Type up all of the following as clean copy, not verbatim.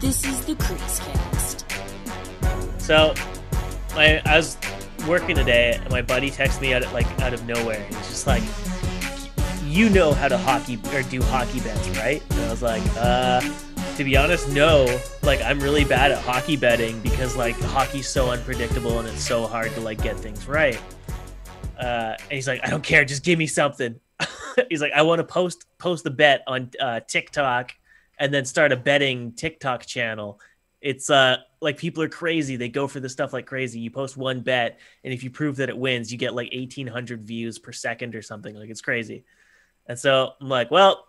This is the CreaseCast. So, I was working today, and my buddy texted me out of nowhere. He's just like, "You know how to do hockey bets, right?" And I was like, to be honest, no. Like, I'm really bad at hockey betting because like hockey's so unpredictable and it's so hard to like get things right. And he's like, "I don't care, just give me something." He's like, "I want to post a bet on TikTok and then start a betting TikTok channel. It's like people are crazy. They go for this stuff like crazy. You post one bet, and if you prove that it wins, you get like 1,800 views per second or something. Like, it's crazy." And so I'm like, well.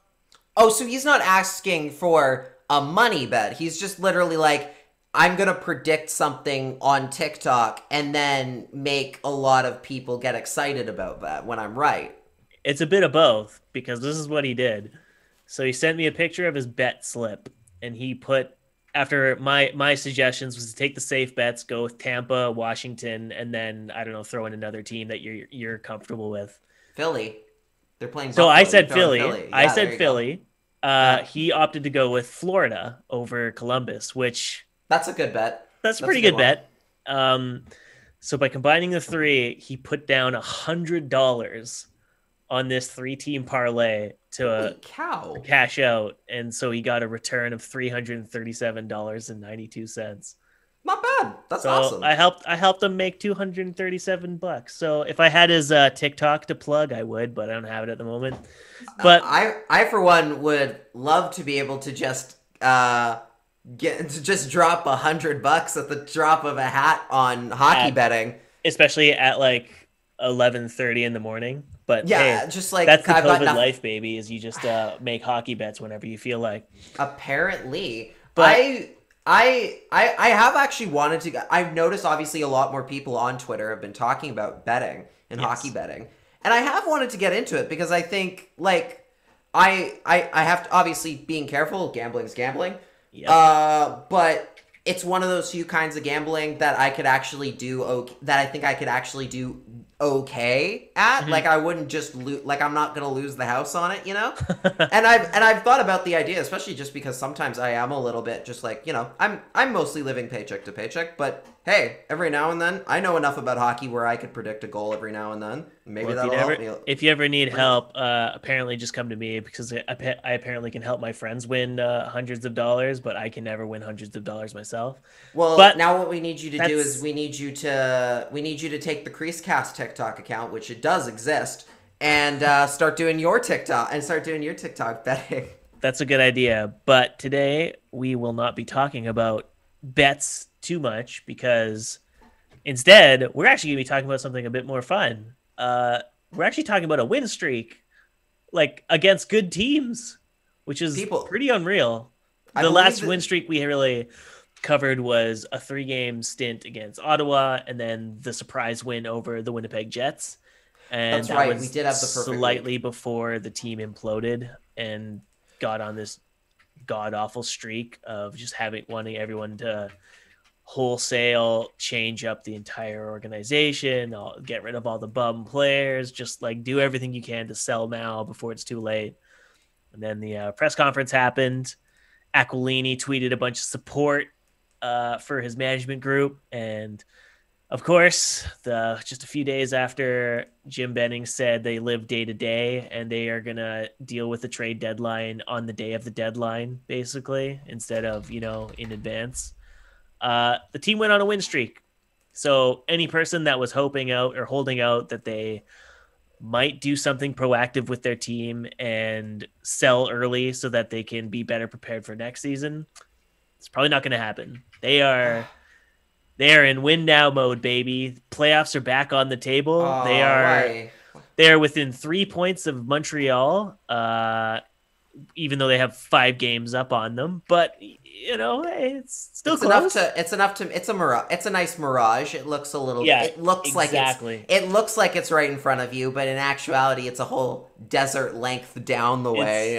Oh, so he's not asking for a money bet. He's just literally like, I'm going to predict something on TikTok and then make a lot of people get excited about that when I'm right. It's a bit of both, because this is what he did. So he sent me a picture of his bet slip, and he put, after my suggestions was to take the safe bets, go with Tampa, Washington, and then, I don't know, throw in another team that you're comfortable with. Philly. They're playing So Buffalo. I said Philly. Yeah, I said Philly. He opted to go with Florida over Columbus, which... That's a good bet. That's a pretty good bet. So by combining the three, he put down $100 on this 3-team parlay to cash out, and so he got a return of $337.92. Not bad. That's awesome. I helped him make $237. So if I had his TikTok to plug, I would, but I don't have it at the moment. But I for one would love to be able to just drop $100 at the drop of a hat on hockey betting, especially at like 11:30 in the morning. But yeah, hey, just like that's the COVID life, baby. Is you just make hockey bets whenever you feel like. Apparently, but I have actually wanted to. I've noticed obviously a lot more people on Twitter have been talking about betting and hockey betting, and I have wanted to get into it because I think like I have to, obviously being careful. Gambling's gambling. Yep. But it's one of those few kinds of gambling that I could actually do. That I think I could actually do okay at. Mm-hmm. Like I wouldn't just like I'm not gonna lose the house on it, you know. and I've thought about the idea, especially just because sometimes I am a little bit just like, you know, I'm mostly living paycheck to paycheck, but hey, every now and then I know enough about hockey where I could predict a goal every now and then. Maybe that'll help me. If you ever need help, apparently just come to me, because I apparently can help my friends win hundreds of dollars, but I can never win hundreds of dollars myself. Well, but now what we need you to do is we need you to take the CreaseCast TikTok account, which it does exist, and start doing your TikTok betting. That's a good idea. But today we will not be talking about bets too much, because instead we're actually going to be talking about something a bit more fun. We're actually talking about a win streak, like against good teams, which is pretty unreal. The last win streak we really covered was a 3-game stint against Ottawa, and then the surprise win over the Winnipeg Jets. And that's right. We did have the perfect slightly week before the team imploded and got on this god awful streak of just wanting everyone to wholesale change up the entire organization, get rid of all the bum players, just like do everything you can to sell now before it's too late. And then the press conference happened. Aquilini tweeted a bunch of support for his management group, and of course, just a few days after, Jim Benning said they live day to day and they are gonna deal with the trade deadline on the day of the deadline, basically, instead of in advance. The team went on a win streak, so any person that was hoping out or holding out that they might do something proactive with their team and sell early so that they can be better prepared for next season, it's probably not going to happen. They are in win now mode, baby. Playoffs are back on the table. They are within 3 points of Montreal, even though they have 5 games up on them. But hey, it's still close. It's a nice mirage. It looks a little. Yeah, it looks exactly. It looks like it's right in front of you, but in actuality, it's a whole desert length down the way.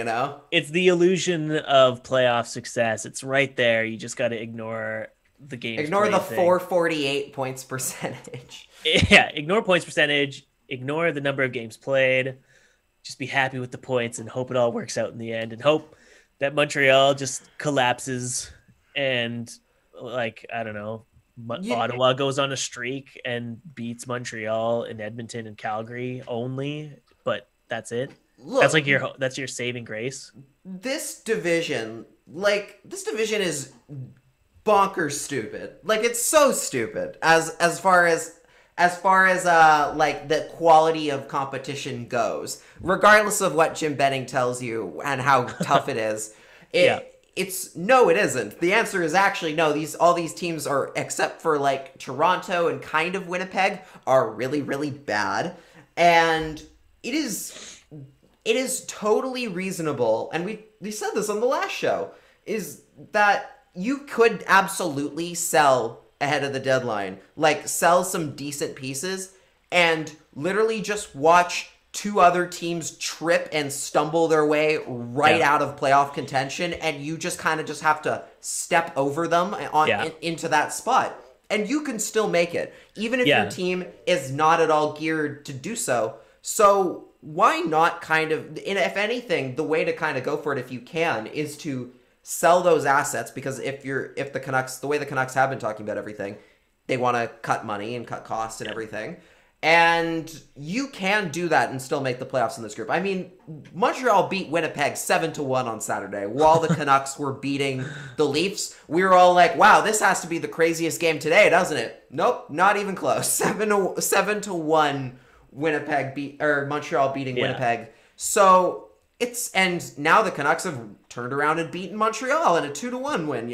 It's the illusion of playoff success. It's right there. You just got to ignore the game. Ignore the 448 points percentage. Yeah, ignore points percentage. Ignore the number of games played. Just be happy with the points and hope it all works out in the end, and hope that Montreal just collapses and like I don't know, Yeah. Ottawa goes on a streak and beats Montreal and Edmonton and Calgary only, but that's it. Look, That's like your saving grace. this division is bonkers stupid. Like, it's so stupid as far as like the quality of competition goes, regardless of what Jim Benning tells you and how tough it is. It's no, it isn't. The answer is actually no. All these teams are, except for like Toronto and kind of Winnipeg, are really, really bad. And it is totally reasonable. And we said this on the last show, is that you could absolutely sell ahead of the deadline, like sell some decent pieces and literally just watch two other teams trip and stumble their way right out of playoff contention, and you just kind of just have to step over them into that spot, and you can still make it, even if your team is not at all geared to do so. So why not kind of, and if anything, the way to kind of go for it, if you can, is to sell those assets, because if the Canucks, the way the Canucks have been talking about everything, they want to cut money and cut costs and everything. And you can do that and still make the playoffs in this group. I mean, Montreal beat Winnipeg 7-1 on Saturday while the Canucks were beating the Leafs. We were all like, wow, this has to be the craziest game today, doesn't it? Nope, not even close. 7-1 Montreal beating Winnipeg. So and now the Canucks have turned around and beaten Montreal in a 2-1 win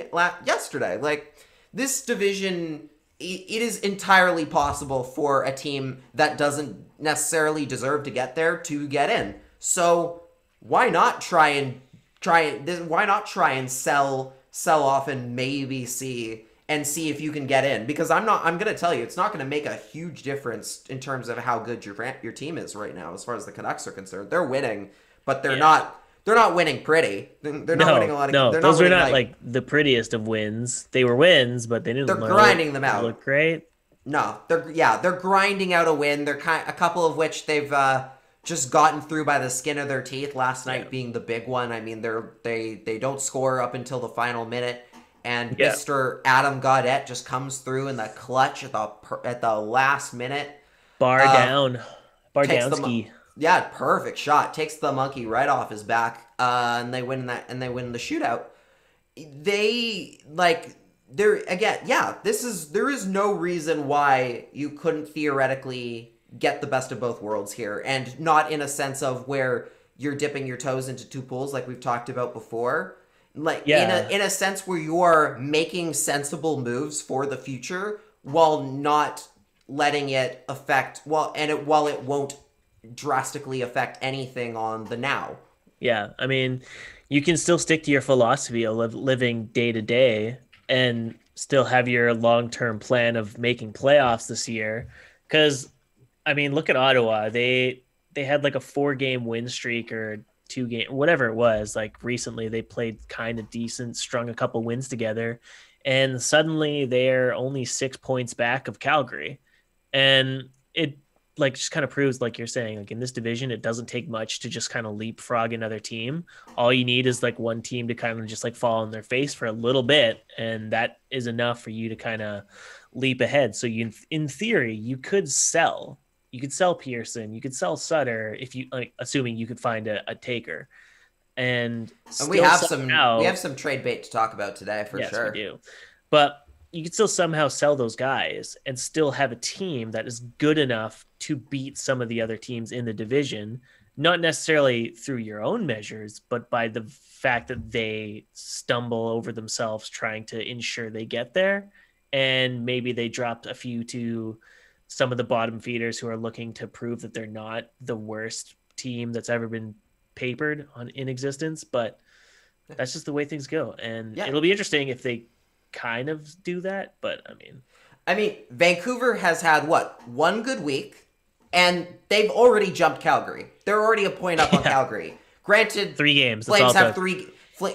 yesterday. Like, this division, it is entirely possible for a team that doesn't necessarily deserve to get there to get in. So why not try and sell off and maybe see if you can get in? Because I'm going to tell you, it's not going to make a huge difference in terms of how good your team is right now as far as the Canucks are concerned. They're winning, but they're not winning pretty. They're not winning a lot of. No, those were not like the prettiest of wins. They were wins, but they didn't. They're grinding them out. Look great. No, they're grinding out a win. They're a couple of which they've just gotten through by the skin of their teeth. Last night being the big one. I mean, they don't score up until the final minute, and Mr. Adam Gaudette just comes through in the clutch at the last minute. Bar down ski. Yeah, perfect shot. Takes the monkey right off his back, and they win the shootout. There is no reason why you couldn't theoretically get the best of both worlds here, and not in a sense of where you're dipping your toes into two pools like we've talked about before. Like in a sense where you are making sensible moves for the future while not letting it affect while it won't drastically affect anything on the now. Yeah, I mean, you can still stick to your philosophy of living day to day and still have your long-term plan of making playoffs this year. Because, I mean, look at Ottawa. They had like a 4-game win streak or 2-game, whatever it was. Like recently they played kind of decent, strung a couple wins together, and suddenly they're only 6 points back of Calgary. And it like just kind of proves, like you're saying, like in this division, it doesn't take much to just kind of leapfrog another team. All you need is like one team to kind of just like fall on their face for a little bit, and that is enough for you to kind of leap ahead. So you, in theory, you could sell Pearson, you could sell Sutter if you like, assuming you could find a taker. And we have some trade bait to talk about today for sure. Yes, we do. But you could still somehow sell those guys and still have a team that is good enough to beat some of the other teams in the division, not necessarily through your own measures, but by the fact that they stumble over themselves trying to ensure they get there. And maybe they dropped a few to some of the bottom feeders who are looking to prove that they're not the worst team that's ever been papered in existence. But that's just the way things go. And it'll be interesting if they kind of do that. But I mean, Vancouver has had one good week, and they've already jumped Calgary. They're already a point up on Calgary. Granted, 3 games. Flames have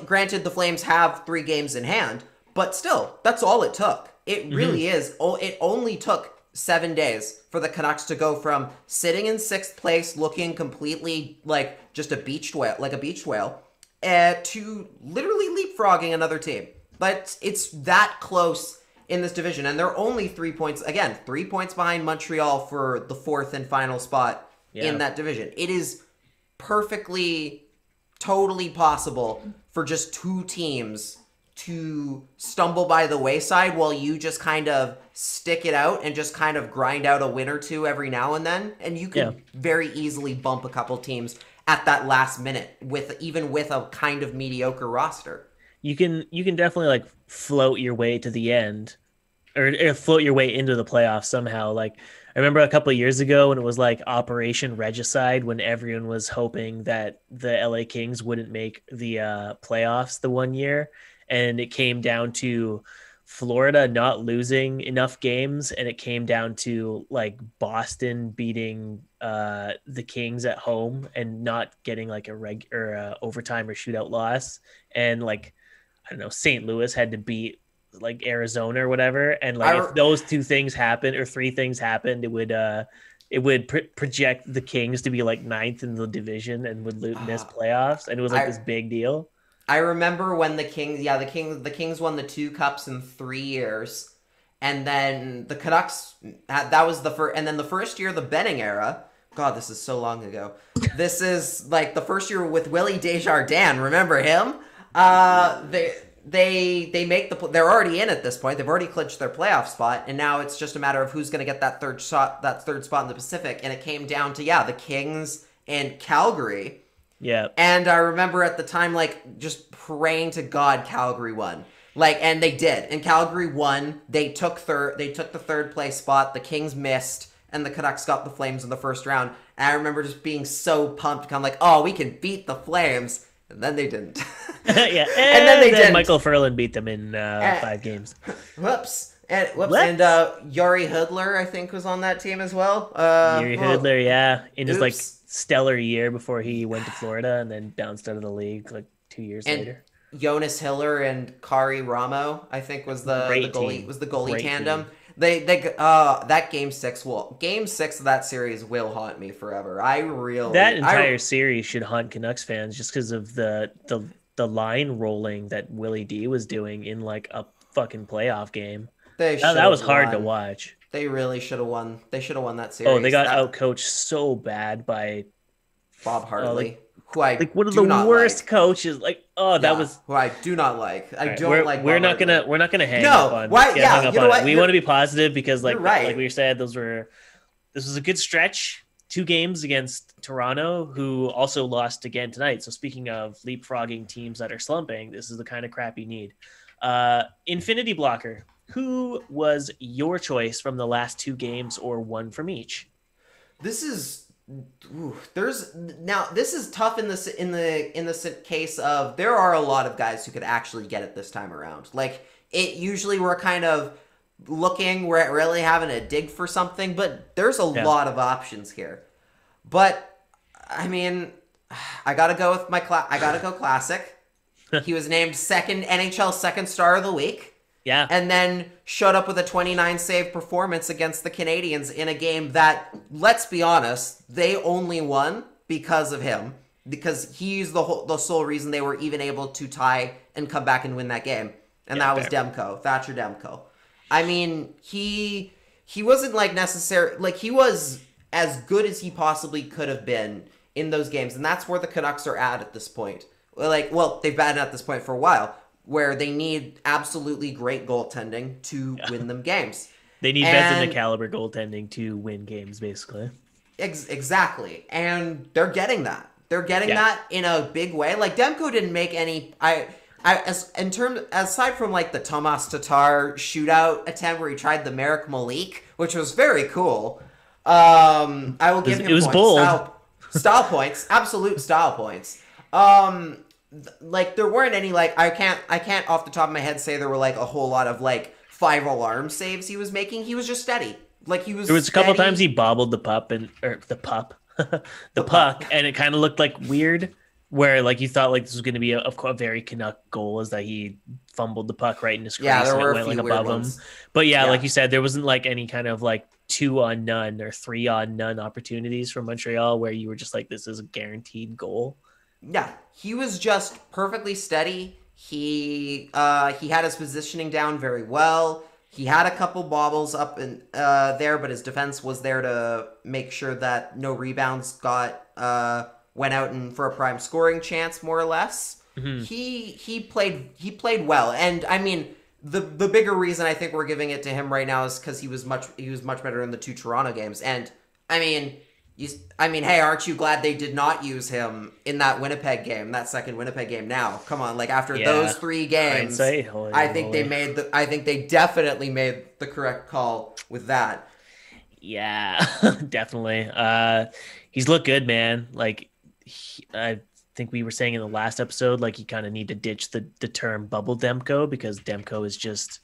granted, the Flames have 3 games in hand, but still, that's all it took. It really is. It only took 7 days for the Canucks to go from sitting in 6th place, looking completely like just a beached whale, to literally leapfrogging another team. but it's that close in this division, and they're only 3 points. Again, 3 points behind Montreal for the fourth and final spot in that division. It is perfectly, totally possible for just two teams to stumble by the wayside while you just kind of stick it out and just kind of grind out a win or two every now and then. And you can very easily bump a couple teams at that last minute with a kind of mediocre roster. You can definitely like float your way to the end or float your way into the playoffs somehow. Like I remember a couple of years ago when it was like Operation Regicide, when everyone was hoping that the LA Kings wouldn't make the playoffs the one year. And it came down to Florida not losing enough games, and it came down to like Boston beating the Kings at home and not getting like a overtime or shootout loss, and like I don't know, St. Louis had to beat like Arizona or whatever, and like if those two things happened or three things happened, it would project the Kings to be like ninth in the division and would miss playoffs, and it was like this big deal. I remember when the Kings won the 2 cups in 3 years, and then the Canucks, that was the first, and then the first year of the Benning era, God, this is so long ago. This is like the first year with Willie Desjardins. Remember him? They make they're already in at this point. They've already clinched their playoff spot, and now it's just a matter of who's going to get that third spot in the Pacific. And it came down to the Kings and Calgary. Yeah. And I remember at the time, like, just praying to God Calgary won. Like, and they did. And Calgary won. They took the third place spot. The Kings missed, and the Canucks got the Flames in the first round. And I remember just being so pumped. I'm like, oh, we can beat the Flames. And then they didn't. Yeah. And then they didn't. Michael Ferland beat them in 5 games. Whoops. And Yuri Hudler, I think, was on that team as well. Yuri Hudler, yeah. In his, like, stellar year before he went to Florida and then bounced out of the league like 2 years later. Jonas Hiller and Kari Ramo, I think, was the goalie Great tandem. Team. They that game 6 of that series will haunt me forever. That entire series should haunt Canucks fans just because of the line rolling that Willie D was doing in like a fucking playoff game. That was hard to watch. They really should have won. They should have won that series. Oh, they got outcoached so bad by Bob Hartley, who I like one of the worst coaches. Like, who I do not like. We're not gonna hang up on. Why? Yeah, you know what? We want to be positive because, like, right. like we said, this was a good stretch. 2 games against Toronto, who also lost again tonight. So speaking of leapfrogging teams that are slumping, this is the kind of crap you need. Infinity Blocker. Who was your choice from the last 2 games, or one from each? This is tough in the case of there are a lot of guys who could actually get it this time around. Like usually we're kind of we're really having a dig for something, but there's a lot of options here. But I mean, I gotta go with I gotta go classic. He was named NHL second star of the week. Yeah. And then showed up with a 29 save performance against the Canadiens in a game that, let's be honest, they only won because of him. Because he's the sole reason they were even able to tie and come back and win that game. And that was Thatcher Demko. I mean, he wasn't like he was as good as he possibly could have been in those games. And that's where the Canucks are at this point. They've been at this point for a while, where they need absolutely great goaltending to win them games. They need Vezina caliber goaltending to win games, basically. Exactly. And they're getting that. They're getting that in a big way. Like, Demko didn't make any... aside from, like, the Tomas Tatar shootout attempt where he tried the Merrick Malik, which was very cool, I will give him points. It was bold. Style points. Absolute style points. Like, there weren't any, like, I can't off the top of my head say there were, like, a whole lot of, like, 5 alarm saves he was making. He was just steady. Like, he was There was a couple times he bobbled the puck, and it kind of looked, like, weird, where, like, you thought, like, this was going to be a very Canuck goal, is that he fumbled the puck right in his crease and it went, like, above him. But, like you said, there wasn't, like, any kind of, like, 2-on-none or 3-on-none opportunities from Montreal where you were just like, this is a guaranteed goal. Yeah, he was just perfectly steady. He had his positioning down very well. He had a couple bobbles up in there, but his defense was there to make sure that no rebounds went out and for a prime scoring chance, more or less. Mm-hmm. He played well, and I mean the bigger reason I think we're giving it to him right now is because he was much better in the 2 Toronto games, and I mean. Hey, aren't you glad they did not use him in that Winnipeg game, that second Winnipeg game? Now, come on, like after those 3 games, I think they definitely made the correct call with that. Yeah, definitely. He's looked good, man. Like I think we were saying in the last episode, like you kind of need to ditch the term bubble Demko because Demko is just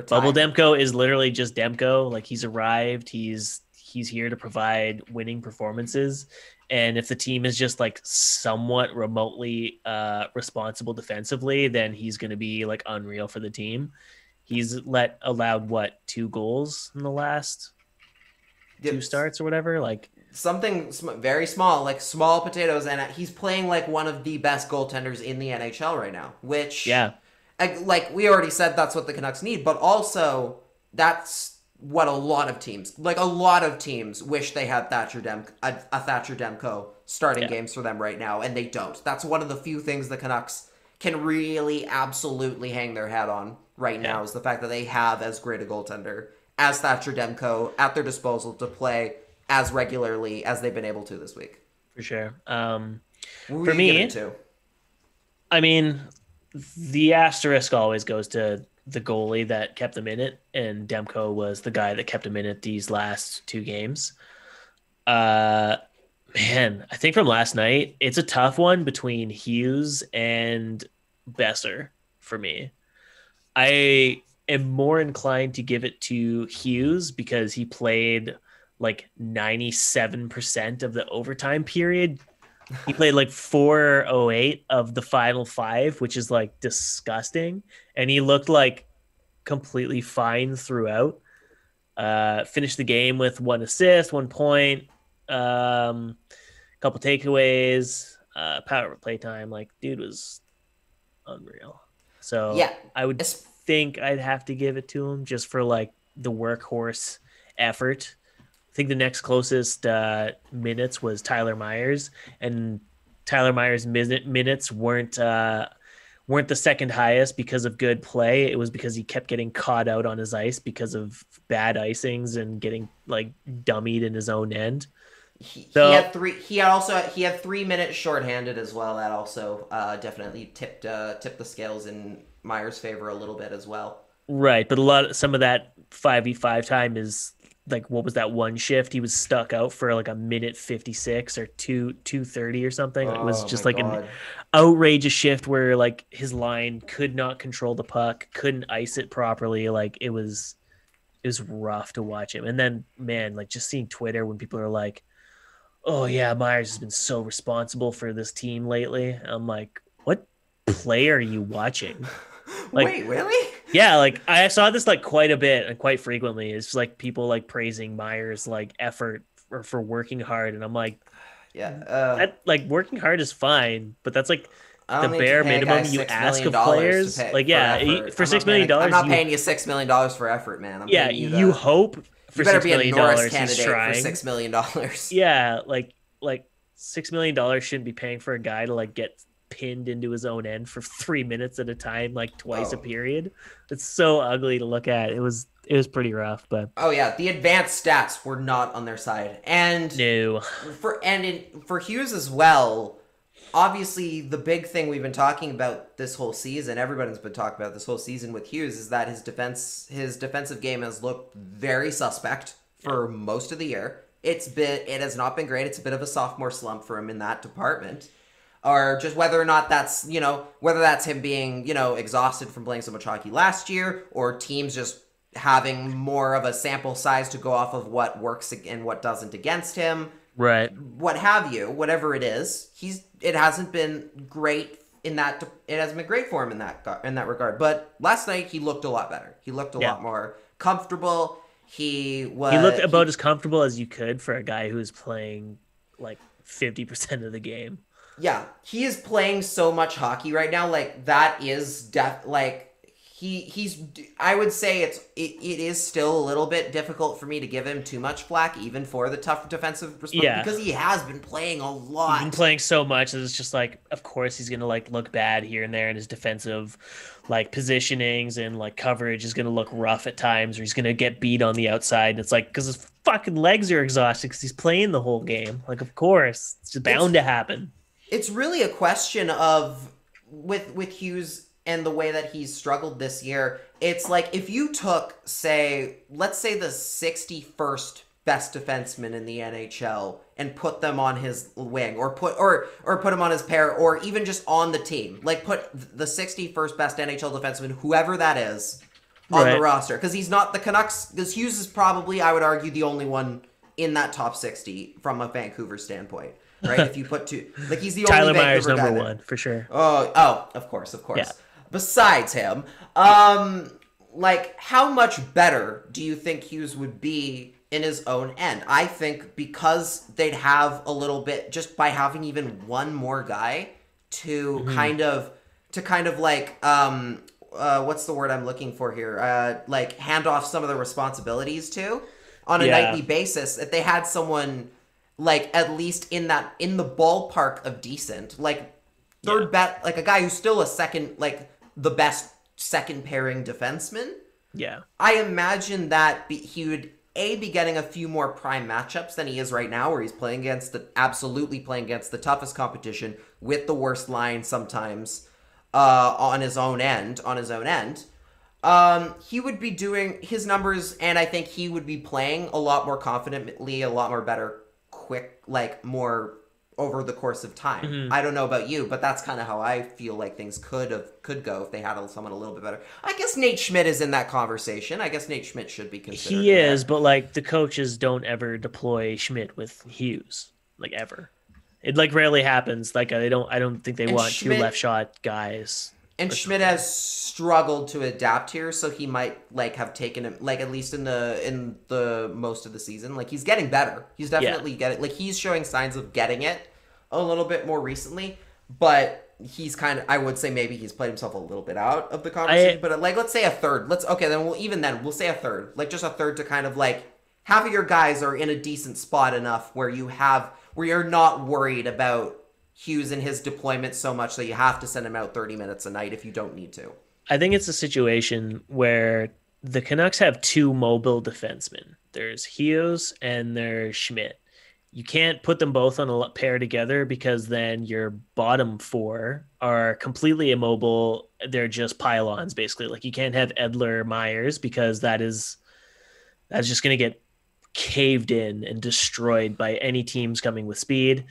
bubble Demko is literally just Demko. Like he's arrived, he's here to provide winning performances. And if the team is just like somewhat remotely responsible defensively, then he's going to be like unreal for the team. He's allowed 2 goals in the last 2 starts or whatever. Like something very small, like small potatoes. And he's playing like one of the best goaltenders in the NHL right now, which like we already said, that's what the Canucks need, but also that's what a lot of teams wish they had a Thatcher Demko starting games for them right now, and they don't. That's one of the few things the Canucks can really absolutely hang their hat on right now is the fact that they have as great a goaltender as Thatcher Demko at their disposal to play as regularly as they've been able to this week. For sure. For me, I mean, the asterisk always goes to the goalie that kept them in it, and Demko was the guy that kept them in it these last 2 games. Man, I think from last night, it's a tough one between Hughes and Boeser for me. I am more inclined to give it to Hughes because he played like 97% of the overtime period. He played like 4:08 of the final 5, which is like disgusting. And he looked like completely fine throughout. Finished the game with 1 assist, 1 point, couple takeaways, power play time. Like, dude was unreal. So yeah, I would think I'd have to give it to him just for like the workhorse effort. I think the next closest minutes was Tyler Myers, and Tyler Myers' minutes weren't the second highest because of good play. It was because he kept getting caught out on his ice because of bad icings and getting like dummied in his own end. He had 3 minutes shorthanded as well. That also definitely tipped the scales in Myers' favor a little bit as well. Right, but some of that 5v5 time is like, what was that one shift? He was stuck out for like a minute 56 or 2:30 or something. It was just like an outrageous shift where like his line could not control the puck, couldn't ice it properly. Like it was rough to watch him. And then, man, like just seeing Twitter when people are like, oh yeah, Myers has been so responsible for this team lately. I'm like, what play are you watching? Like, wait, really? Yeah, like I saw this like quite a bit and quite frequently. It's like people like praising Myers' like effort for working hard, and I'm like, that, like working hard is fine, but that's like the bare minimum you ask of players. Like, yeah, for $6 million, I'm not paying you $6 million for effort, man. I'm paying you you hope for $6 million he's trying. For $6 million. Yeah, like $6 million shouldn't be paying for a guy to like get pinned into his own end for 3 minutes at a time, like twice a period. It's so ugly to look at. It was pretty rough, but the advanced stats were not on their side, and no. For Hughes as well. Obviously, the big thing we've been talking about this whole season, everybody's been talking about this whole season with Hughes, is that his defensive game has looked very suspect for most of the year. It has not been great. It's a bit of a sophomore slump for him in that department. Or just whether or not that's, whether that's him being, exhausted from playing so much hockey last year, or teams just having more of a sample size to go off of what works and what doesn't against him. Right. What have you, whatever it is, it hasn't been great it hasn't been great for him in that regard. But last night he looked a lot better. He looked a lot more comfortable. He looked about as comfortable as you could for a guy who's playing like 50% of the game. Yeah, he is playing so much hockey right now. Like that is he's. I would say it is still a little bit difficult for me to give him too much flack, even for the tough defensive response, because he has been playing a lot. He's been playing so much that it's just like, of course he's gonna like look bad here and there, and his defensive like positionings and like coverage is gonna look rough at times, or he's gonna get beat on the outside. And it's like, because his fucking legs are exhausted because he's playing the whole game. Like, of course, it's just bound to happen. It's really a question of with Hughes and the way that he's struggled this year. It's like if you took, let's say the 61st best defenseman in the NHL and put them on his wing, or put him on his pair, or even just on the team. Like put the 61st best NHL defenseman, whoever that is, on the roster. Because he's not the Canucks. Because Hughes is probably, I would argue, the only one in that top 60 from a Vancouver standpoint. Right? If you put two, like he's the Tyler only Myers Vancouver number guy one for sure. Oh, of course. Yeah. Besides him, like how much better do you think Hughes would be in his own end? I think because they'd have a little bit, just by having even one more guy to kind of like what's the word I'm looking for here? Like hand off some of the responsibilities to on a nightly basis. If they had someone like at least in the ballpark of decent, like third bet, like a guy who's still a second, like the best second pairing defenseman. Yeah. I imagine that he would be getting a few more prime matchups than he is right now, where he's absolutely playing against the toughest competition with the worst line sometimes on his own end. He would be doing his numbers, and I think he would be playing a lot more confidently, a lot more better, quick, like more over the course of time. I don't know about you, but that's kind of how I feel like things could go if they had someone a little bit better. I guess Nate Schmidt is in that conversation. I guess Nate Schmidt should be considered. He is, but like the coaches don't ever deploy Schmidt with Hughes, like ever. It like rarely happens. Like I don't think they want two left shot guys. And Schmidt has struggled to adapt here, so he might like have taken him, like at least in the most of the season. Like he's getting better. He's definitely getting, like he's showing signs of getting it a little bit more recently. But he's kind of, I would say maybe he's played himself a little bit out of the conversation. But like let's say a third. We'll say a third. Like just a third to kind of like half of your guys are in a decent spot enough where you're not worried about Hughes and his deployment so much that you have to send him out 30 minutes a night if you don't need to. I think it's a situation where the Canucks have two mobile defensemen. There's Hughes and there's Schmidt. You can't put them both on a pair together because then your bottom four are completely immobile. They're just pylons, basically. Like you can't have Ehler Myers because that's just going to get caved in and destroyed by any teams coming with speed.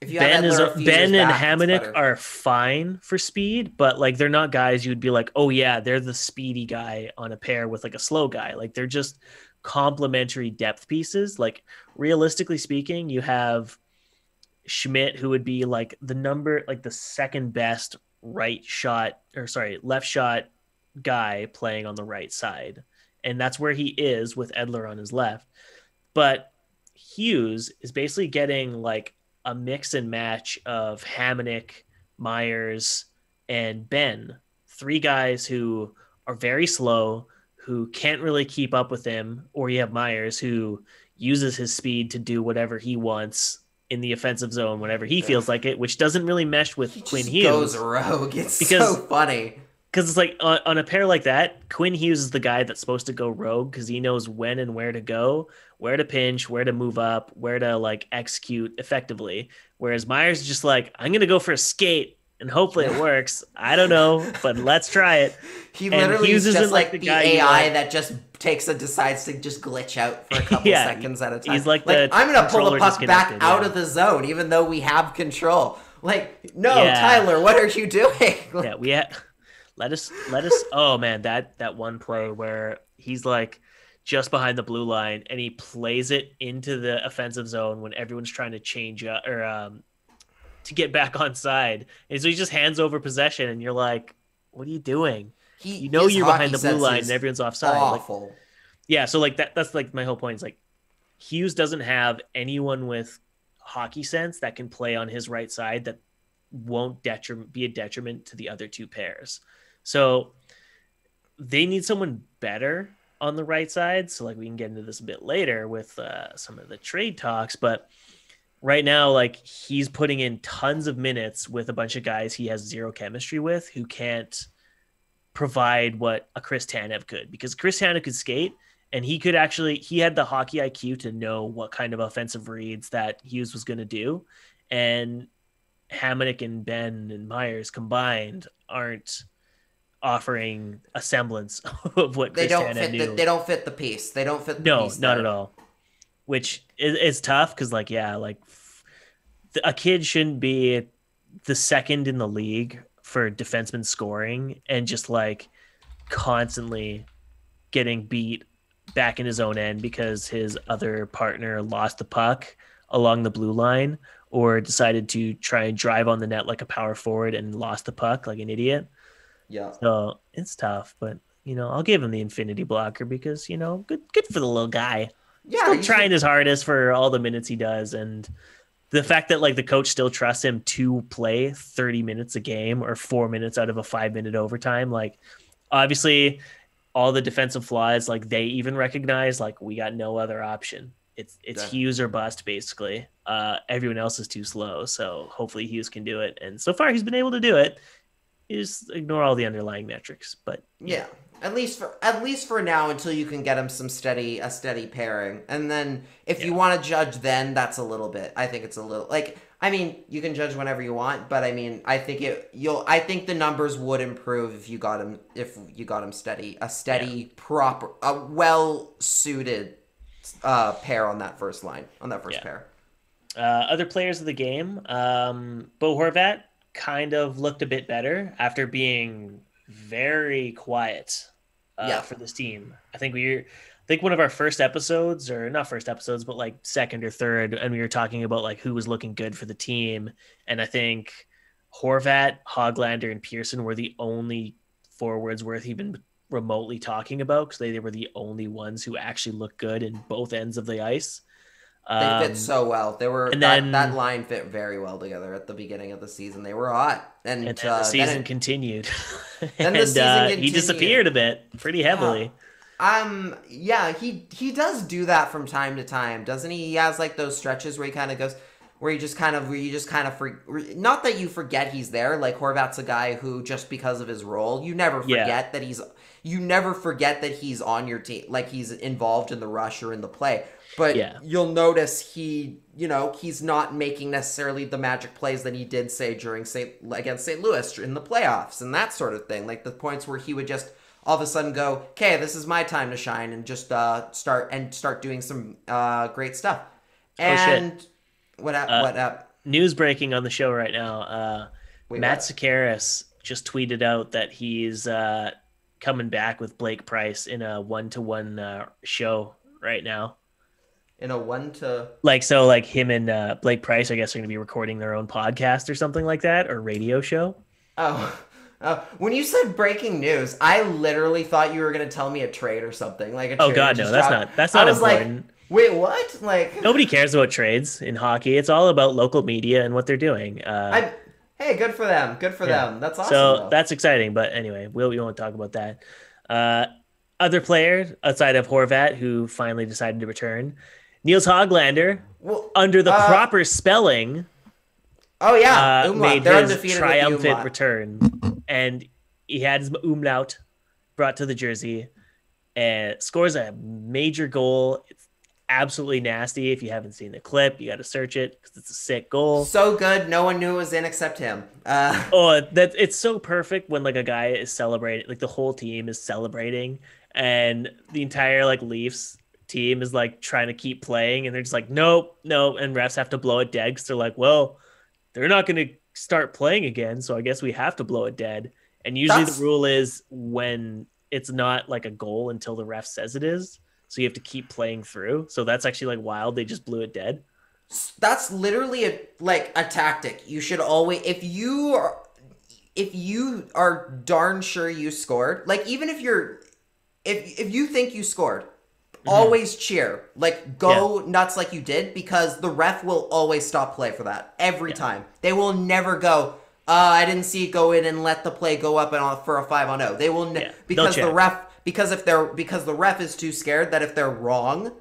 Ben and Hamonic are fine for speed, but like they're not guys you'd be like, oh yeah, they're the speedy guy on a pair with like a slow guy. Like they're just complementary depth pieces. Like realistically speaking, you have Schmidt, who would be like the second best left shot guy playing on the right side, and that's where he is with Ehler on his left. But Hughes is basically getting like a mix and match of Hamonic, Myers, and Ben. Three guys who are very slow, who can't really keep up with him. Or you have Myers, who uses his speed to do whatever he wants in the offensive zone whenever he feels like it, which doesn't really mesh with Quinn Hughes. Goes rogue. It's so funny. Because it's like on a pair like that, Quinn Hughes is the guy that's supposed to go rogue because he knows when and where to go, where to pinch, where to move up, where to like execute effectively. Whereas Myers is just like, I'm going to go for a skate and hopefully it works. I don't know, but let's try it. He literally is just like the AI that just decides to just glitch out for a couple seconds at a time. He's like I'm going to pull the puck back out of the zone even though we have control. Like, no, Tyler, what are you doing? Let us. Oh man, that one play where he's like just behind the blue line and he plays it into the offensive zone when everyone's trying to change up or to get back on side, and so he just hands over possession, and you're like, "What are you doing? You're behind the blue line and everyone's offside." Awful. Like, so like that's like my whole point. Is like Hughes doesn't have anyone with hockey sense that can play on his right side that won't be a detriment to the other two pairs. So they need someone better on the right side. So like we can get into this a bit later with some of the trade talks, but right now, like he's putting in tons of minutes with a bunch of guys he has zero chemistry with who can't provide what a Chris Tanev could, because Chris Tanev could skate and he had the hockey IQ to know what kind of offensive reads that Hughes was going to do. And Hamonic and Ben and Myers combined aren't offering a semblance of what Chris Tanev knew. They don't fit the piece. They don't fit the piece. No, not at all. Which is tough because, like, yeah, like a kid shouldn't be the second in the league for defenseman scoring and just like constantly getting beat back in his own end because his other partner lost the puck along the blue line or decided to try and drive on the net like a power forward and lost the puck like an idiot. Yeah. So it's tough, but I'll give him the infinity blocker because, good for the little guy. Yeah. Still trying his hardest for all the minutes he does. And the fact that like the coach still trusts him to play 30 minutes a game or 4 minutes out of a 5-minute overtime, like obviously all the defensive flaws, like they even recognize, like we got no other option. It's Hughes or bust basically. Everyone else is too slow. So hopefully Hughes can do it. And so far he's been able to do it. You just ignore all the underlying metrics, but yeah. At least for now, until you can get him a steady pairing, and then if you want to judge, then that's a little bit. I think it's a little like. I mean, you can judge whenever you want, but I mean, I think I think the numbers would improve if you got him steady, proper, a well suited pair on that first line, on that first pair. Other players of the game, Bo Horvat kind of looked a bit better after being very quiet for this team. I think one of our first episodes, or not first episodes, but like second or third, and we were talking about like who was looking good for the team. And I think Horvat, Hoglander, and Pearson were the only forwards worth even remotely talking about because they were the only ones who actually looked good in both ends of the ice. They fit so well. That line fit very well together at the beginning of the season. They were hot, and then the season continued. Then the season continued. He disappeared a bit, pretty heavily. Yeah, he does do that from time to time, doesn't he? He has like those stretches where he kind of goes, where you just kind of not that you forget he's there. Like Horvat's a guy who just because of his role, you never forget that he's on your team, like he's involved in the rush or in the play. But you'll notice he's not making necessarily the magic plays that he did say against St. Louis in the playoffs and that sort of thing. Like the points where he would just all of a sudden go, okay, this is my time to shine, and just start doing some great stuff. And what up? News breaking on the show right now. Matt Sakaris just tweeted out that he's coming back with Blake Price in a 1-to-1 show right now. In a 1-to... Like him and Blake Price, I guess, are going to be recording their own podcast or something like that, or radio show. Oh, when you said breaking news, I literally thought you were going to tell me a trade or something. Like a trade. Oh, God, no, that's not important. Like, wait, what? Like nobody cares about trades in hockey. It's all about local media and what they're doing. Hey, good for them. Good for them. That's awesome. So that's exciting. But anyway, we won't talk about that. Other player outside of Horvat who finally decided to return, Niels Hoglander, under the proper spelling. Oh yeah, made his triumphant return, and he had his umlaut brought to the jersey, and scores a major goal. It's absolutely nasty. If you haven't seen the clip, you got to search it because it's a sick goal. So good, no one knew it was in except him. It's so perfect when like a guy is celebrating, like the whole team is celebrating, and the entire like Leafs team is like trying to keep playing, and they're just like nope, and refs have to blow it dead because they're like, well, they're not going to start playing again, so I guess we have to blow it dead. And usually the rule is when it's not like a goal until the ref says it is, so you have to keep playing through. So that's actually like wild. They just blew it dead. That's literally a tactic. You should always, if you are darn sure you scored, like even if you think you scored, always cheer, like go nuts like you did, because the ref will always stop play for that every time. They will never go, I didn't see it go in and let the play go up and for a 5-on-0. They will because the ref is too scared that if they're wrong,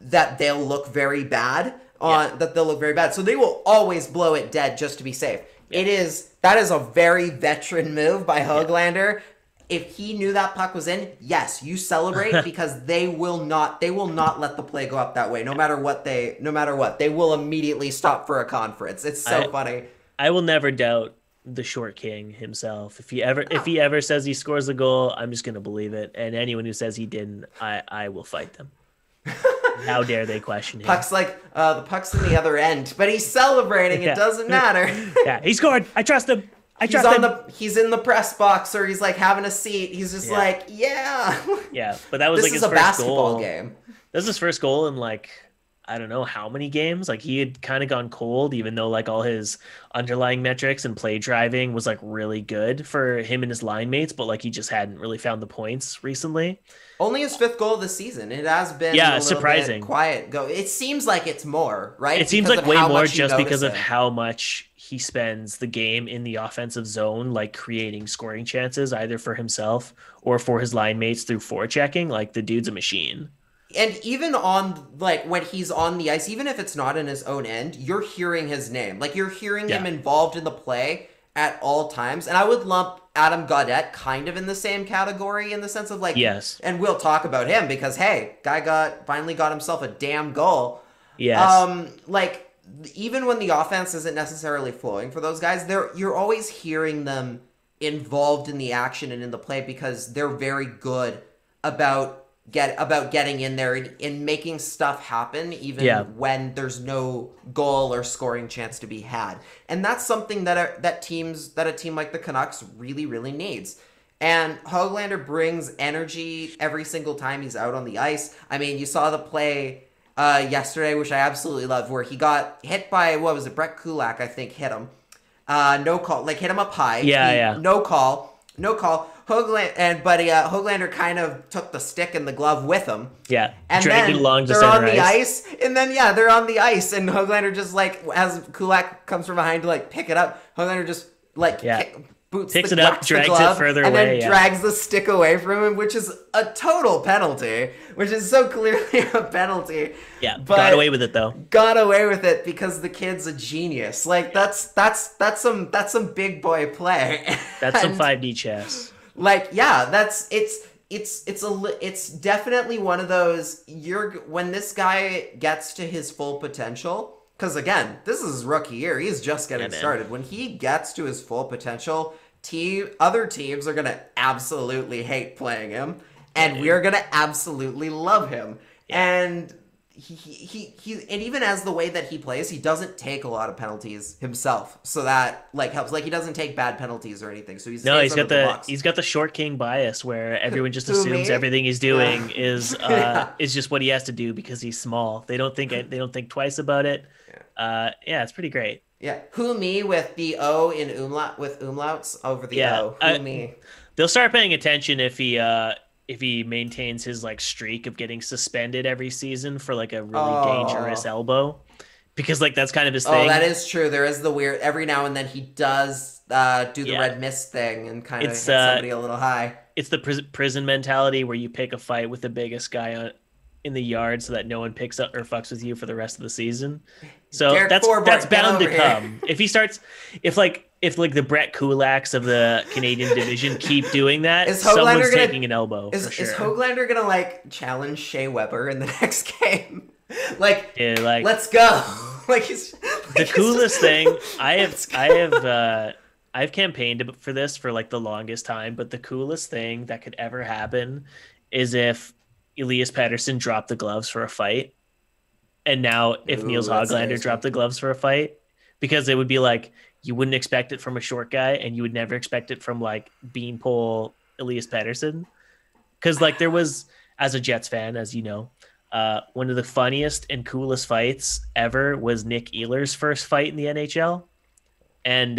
that they'll look very bad. So they will always blow it dead just to be safe. Yeah. That is a very veteran move by Hoglander. Yeah. If he knew that puck was in, yes, you celebrate because they will not let the play go up that way. No matter what, they will immediately stop for a conference. It's so funny. I will never doubt the short king himself. If he ever says he scores a goal, I'm just gonna believe it. And anyone who says he didn't, I will fight them. How dare they question him? Puck's the puck's in the other end, but he's celebrating. It doesn't matter. Yeah, he scored. I trust him. He's in the press box, or he's like having a seat. He's just Yeah, but that was this like his is a first basketball goal. Game. That was his first goal in like I don't know how many games. Like he had kind of gone cold, even though like all his underlying metrics and play driving was like really good for him and his line mates, but like he just hadn't really found the points recently. Only his 5th goal of the season. It has been surprising. Bit quiet. It seems like it's more, right? It seems like way more just because of how much he spends the game in the offensive zone, like creating scoring chances either for himself or for his line mates through forechecking. Like the dude's a machine. And even on, like, when he's on the ice, even if it's not in his own end, you're hearing his name. Like, you're hearing him involved in the play at all times. And I would lump Adam Gaudette kind of in the same category in the sense of, like... Yes. And we'll talk about him because, hey, guy finally got himself a damn goal. Yes. Like, even when the offense isn't necessarily flowing for those guys, you're always hearing them involved in the action and in the play because they're very good about getting in there and making stuff happen even when there's no goal or scoring chance to be had. And that's something that a team like the Canucks really, really needs. And Hoglander brings energy every single time he's out on the ice. I mean, you saw the play yesterday, which I absolutely loved, where he got hit by, Brett Kulak, I think, hit him. No call, like hit him up high. No call. Hoglander kind of took the stick and the glove with him. Yeah, and dragged then it along to they're center on the ice, and then they're on the ice, and Hoglander just like as Kulak comes from behind to like pick it up, Hoglander just like picks it up, drags it further and away, then drags the stick away from him, which is a total penalty, which is so clearly a penalty. Yeah, but got away with it though. Got away with it because the kid's a genius. Like that's some big boy play. That's some 5D chess. Like it's definitely one of those when this guy gets to his full potential. Because, again, this is his rookie year. He's just getting started. When he gets to his full potential, other teams are going to absolutely hate playing him. And we are going to absolutely love him. Yeah. And he and even as the way that he plays, he doesn't take a lot of penalties himself. So that, like, helps. Like, he doesn't take bad penalties or anything. So he's got the short king bias where everyone just assumes everything he's doing is just what he has to do because he's small. They don't think twice about it. It's pretty great. Yeah, who me with the O in umlauts over the O. Who me? They'll start paying attention if he maintains his like streak of getting suspended every season for like a really dangerous elbow, because like that's kind of his thing. Oh, that is true. There is the weird every now and then he does do the red mist thing and kind of hit somebody a little high. It's the prison mentality where you pick a fight with the biggest guy in the yard so that no one picks up or fucks with you for the rest of the season. So that's bound to come. If the Brett Kulaks of the Canadian division keep doing that, someone's taking an elbow. Is Hoglander gonna like challenge Shea Weber in the next game? Let's go. The coolest thing I've campaigned for this for like the longest time, but the coolest thing that could ever happen is if Elias Pettersson dropped the gloves for a fight. And now if Niels Hoglander dropped the gloves for a fight, because it would be like, you wouldn't expect it from a short guy and you would never expect it from like beanpole Elias Pettersson. Cause like there was, as a Jets fan, as you know, one of the funniest and coolest fights ever was Nick Ehler's first fight in the NHL. And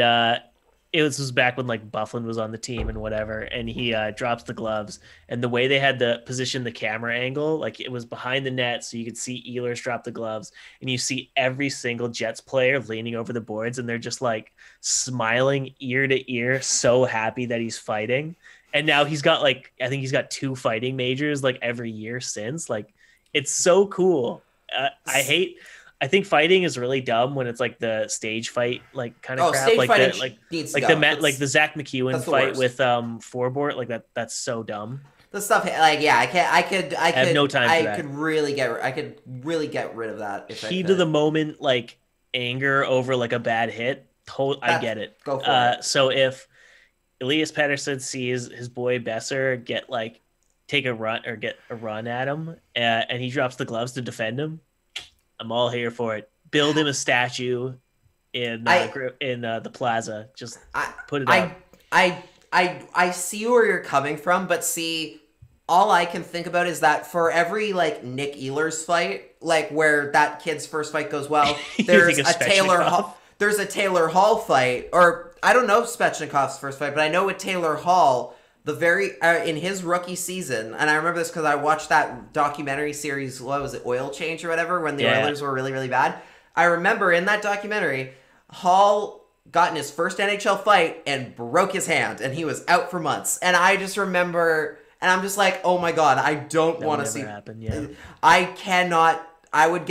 was back when like Bufflin was on the team and whatever, and he drops the gloves, and the way they had the position the camera angle, like it was behind the net, so you could see Ehlers drop the gloves, and you see every single Jets player leaning over the boards, and they're just like smiling ear to ear, so happy that he's fighting. And now he's got like, I think he's got 2 fighting majors like every year since. Like, it's so cool. I think fighting is really dumb when it's like the stage fight, like kind of crap, stage like fighting the like needs like to the go. like the Zach McEwen the fight worst. with Forbort, like that. That's so dumb. The stuff like I have no time for that. I could really get rid of that. If Heat of the moment, like anger over like a bad hit. I get it. Go for it. So if Elias Pettersson sees his boy Boeser get a run at him, and he drops the gloves to defend him, I'm all here for it. Build him a statue in the plaza. Just put it up. I see where you're coming from, but see, all I can think about is that for every like Nick Ehlers fight, like where that kid's first fight goes well, there's a Taylor Hall fight, or I don't know Svechnikov's first fight, but I know with Taylor Hall, the very in his rookie season, and I remember this because I watched that documentary series. What was it, Oil Change or whatever? When the Oilers were really, really bad. I remember in that documentary, Hall got in his first NHL fight and broke his hand, and he was out for months. And I just remember, and I'm just like, oh my god, I don't want to see. Happen, yeah. I cannot. I would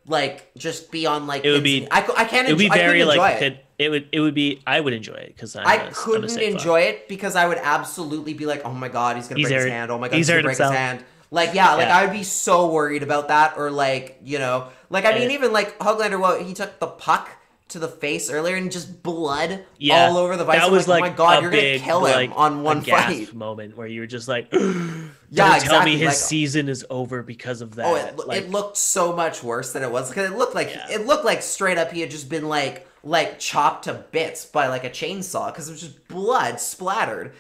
like just be on like. It would be. I can't. It would be very like. It. It would be. I would enjoy it because I couldn't enjoy it because I would absolutely be like, oh my god, he's gonna break his hand. Oh my god, he's gonna break his hand. Like I would be so worried about that, or like I mean, even like Hoglander, he took the puck to the face earlier and just blood all over the ice. That was like, oh my god, you're gonna kill him on one fight. Moment where you were just like, tell me his season is over because of that. Oh, it looked so much worse than it was because it looked like straight up he had just been like chopped to bits by like a chainsaw because it was just blood splattered.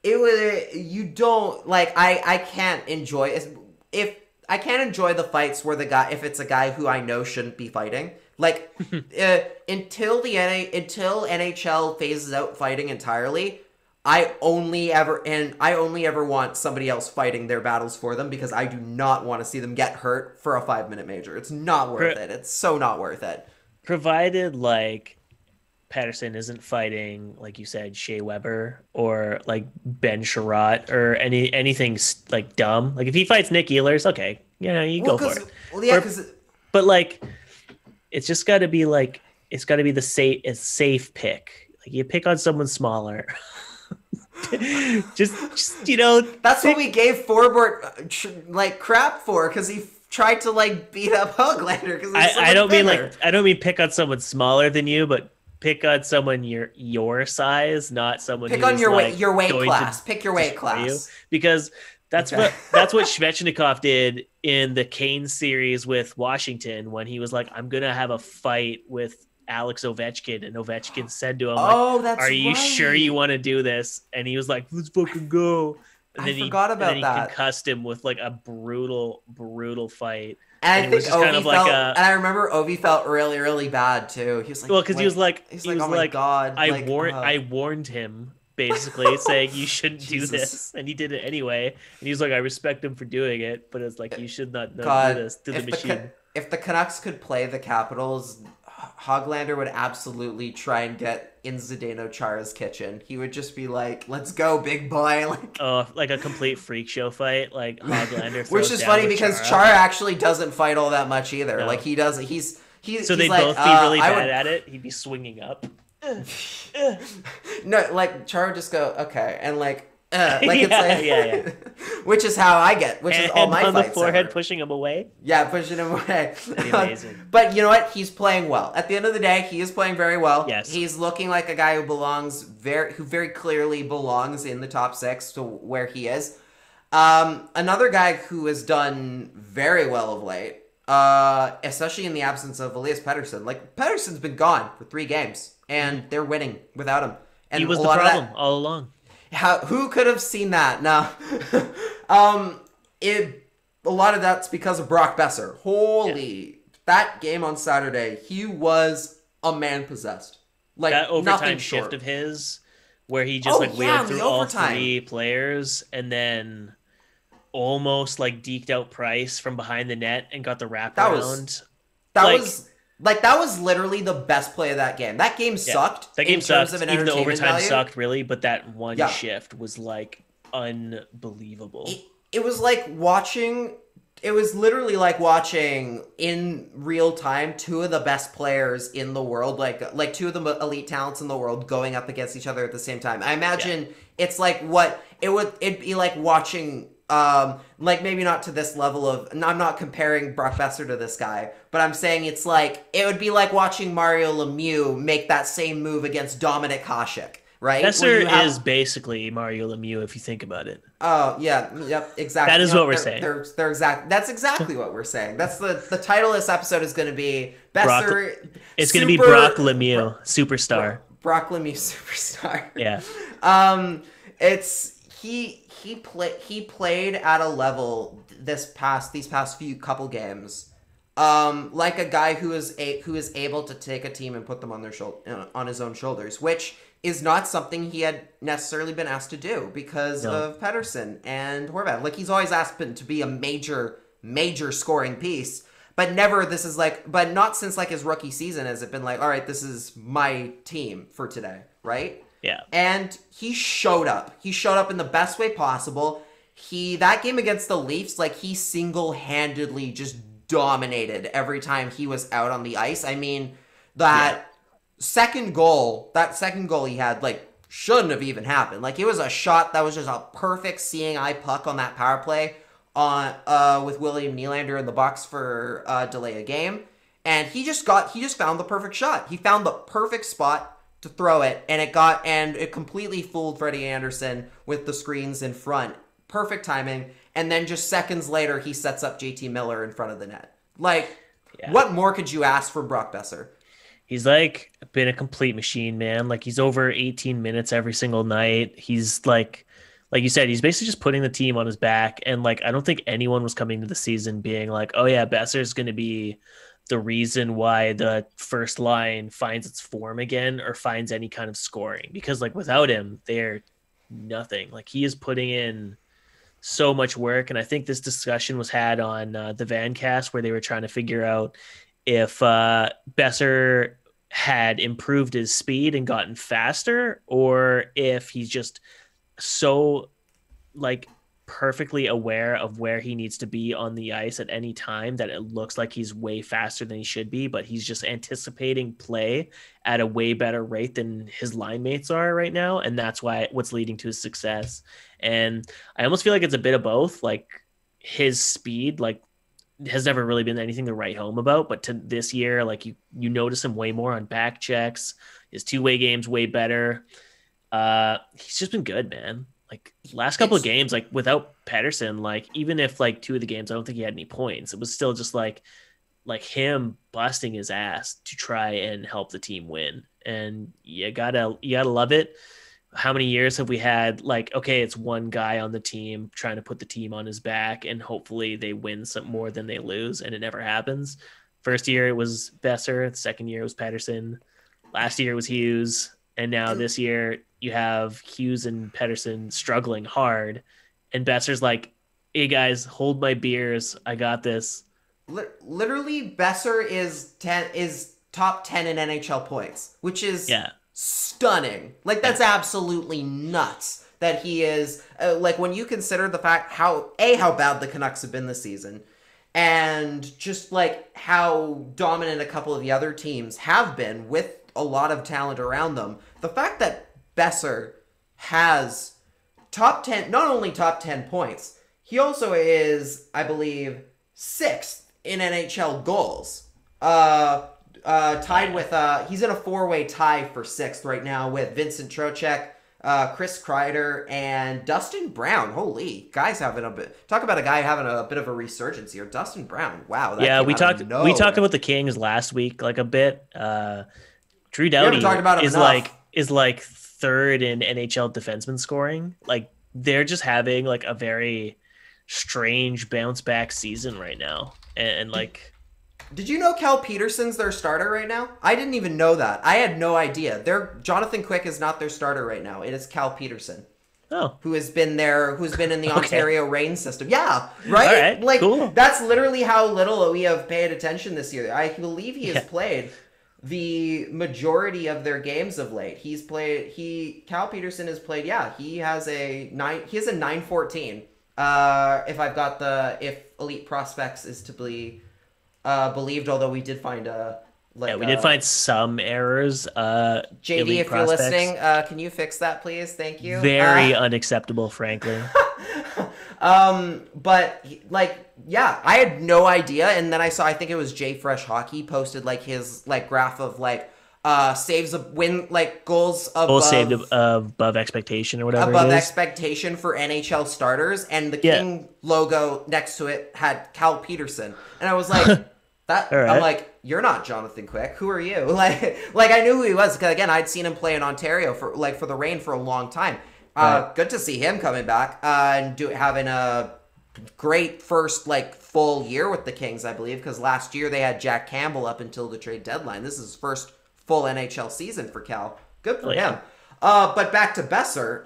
It was, you don't like, I can't enjoy it. If I can't enjoy the fights where if it's a guy who I know shouldn't be fighting, like until NHL phases out fighting entirely, I only ever want somebody else fighting their battles for them because I do not want to see them get hurt for a 5-minute major. It's not worth it. It's so not worth it. Provided like Patterson isn't fighting, like you said, Shea Weber or like Ben Sherratt or anything like dumb. Like if he fights Nick Ehlers, okay, you go for it. Well, yeah, but like it's just got to be like it's got to be the safe pick. Like you pick on someone smaller. just that's what we gave Forbort like crap for because he tried to like beat up Hoglander because I don't mean pick on someone smaller than you, but pick on someone your size, not someone pick on your weight class. Pick your weight class because that's what Svechnikov did in the Kane series with Washington when he was like, I'm gonna have a fight with Alex Ovechkin, and Ovechkin said to him, "Are you sure you want to do this?" And he was like, "Let's fucking go." And then he concussed him with like a brutal fight. And I think Ovi felt, and I remember Ovi felt really, really bad too. He was like, well, because he was like, oh my god, I warned him basically saying you shouldn't do this, and he did it anyway. And he was like, I respect him for doing it, but it's like you should not do this to the machine. If the Canucks could play the Capitals, Hoglander would absolutely try and get in Zdeno Chara's kitchen. He would just be like, "Let's go, big boy!" Like a complete freak show fight, like Hoglander. Which is funny because Chara actually doesn't fight all that much either. No. Like he doesn't. So they'd both be really bad at it. He'd be swinging up. No, like Chara would just go okay, and which is how I get, which is all my on fights the forehead, ever. Pushing him away. Yeah, pushing him away. That'd be amazing. But you know what? He's playing well. At the end of the day, he is playing very well. Yes. He's looking like a guy who very clearly belongs in the top 6 to where he is. Another guy who has done very well of late, especially in the absence of Elias Pettersson. Like Pettersson's been gone for 3 games, and they're winning without him. And he was the problem all along. Who could have seen that? No. A lot of that's because of Brock Boeser. That game on Saturday, he was a man possessed. Like that nothing overtime short. shift of his, where he just wheeled through all three players and then almost deked out Price from behind the net and got the wraparound. That was literally the best play of that game. That game sucked. That game sucked. Even the overtime sucked, really, but that one shift was unbelievable. It was like watching. It was literally like watching in real time two of the best players in the world, like two of the elite talents in the world, going up against each other at the same time. I imagine it's like what it'd be like watching. Maybe not to this level of. I'm not comparing Brock Boeser to this guy, but I'm saying it would be like watching Mario Lemieux make that same move against Dominik Hasek, right? Boeser is basically Mario Lemieux if you think about it. Oh yeah, yep, exactly. That is what we're saying. That's exactly what we're saying. That's the title of this episode is going to be Boeser. It's going to be Brock Lemieux, superstar. Brock Lemieux, superstar. Yeah. He played at a level these past few couple games, like a guy who is able to take a team and put them on on his own shoulders, which is not something he had necessarily been asked to do because of Pettersson and Horvat. Like he's always asked to be a major scoring piece, but not since his rookie season has it been like, all right, this is my team for today, right? Yeah. And he showed up. He showed up in the best way possible. That game against the Leafs, he single-handedly just dominated every time he was out on the ice. I mean, that second goal he had, shouldn't have even happened. It was a shot that was just a perfect seeing eye puck on that power play with William Nylander in the box for delay a game. And he just found the perfect shot. He found the perfect spot to throw it, and it completely fooled Freddie Anderson with the screens in front. Perfect timing. And then just seconds later, he sets up JT Miller in front of the net. What more could you ask from Brock Boeser? He's been a complete machine, man. He's over 18 minutes every single night. He's like you said, he's basically just putting the team on his back. And I don't think anyone was coming to the season being like, oh yeah, Boeser's going to be the reason why the first line finds its form again or finds any kind of scoring, because without him, they're nothing. He is putting in so much work. And I think this discussion was had on the Vancast where they were trying to figure out if Boeser had improved his speed and gotten faster, or if he's just so perfectly aware of where he needs to be on the ice at any time that it looks like he's way faster than he should be, but he's just anticipating play at a way better rate than his line mates are right now. And that's what's leading to his success. And I almost feel like it's a bit of both. His speed, has never really been anything to write home about, but to this year, you notice him way more on back checks. His two-way game's way better. He's just been good, man. Last couple of games, without Pettersson, even if two of the games I don't think he had any points, it was still just him busting his ass to try and help the team win. And you gotta love it. How many years have we had okay, it's one guy on the team trying to put the team on his back and hopefully they win some more than they lose, and it never happens. First year it was Boeser, the second year it was Pettersson, last year it was Hughes, and now this year you have Hughes and Pettersson struggling hard, and Boeser's hey guys, hold my beers, I got this. Literally, Boeser is top 10 in NHL points, which is stunning. That's absolutely nuts that he is. When you consider the fact how bad the Canucks have been this season, and just how dominant a couple of the other teams have been with a lot of talent around them, the fact that Boeser has top 10, not only top 10 points, he also is, I believe, 6th in NHL goals. Tied with, he's in a 4-way tie for 6th right now with Vincent Trocheck, Chris Kreider, and Dustin Brown. Holy, talk about a guy having a bit of a resurgence here. Dustin Brown, wow. We talked about the Kings last week, a bit. Drew Doughty is 3rd in NHL defenseman scoring. They're just having a very strange bounce back season right now. And Did you know Cal Peterson's their starter right now? I didn't even know that. I had no idea. Jonathan Quick is not their starter right now. It is Cal Peterson. Oh. Who's been in the Ontario Reign system. Yeah, right? All right, like, cool. That's literally how little we have paid attention this year. I believe he has played the majority of their games of late. Cal Peterson has played, he has a 914. If Elite Prospects is to be believed, although we did find we did find some errors. JD, if you're listening, can you fix that, please? Thank you. Very unacceptable, frankly. But I had no idea, and then I think it was Jay Fresh Hockey posted his graph of saves of win goals above, goals saved above expectation or whatever above it is. expectation for NHL starters, and the King logo next to it had Cal Peterson, and I was like. Right. I'm like, you're not Jonathan Quick. Who are you? I knew who he was because again, I'd seen him play in Ontario for the Reign for a long time. Right. Good to see him coming back and having a great first full year with the Kings, I believe, because last year they had Jack Campbell up until the trade deadline. This is his first full NHL season for Cal. Good for him. But back to Boeser.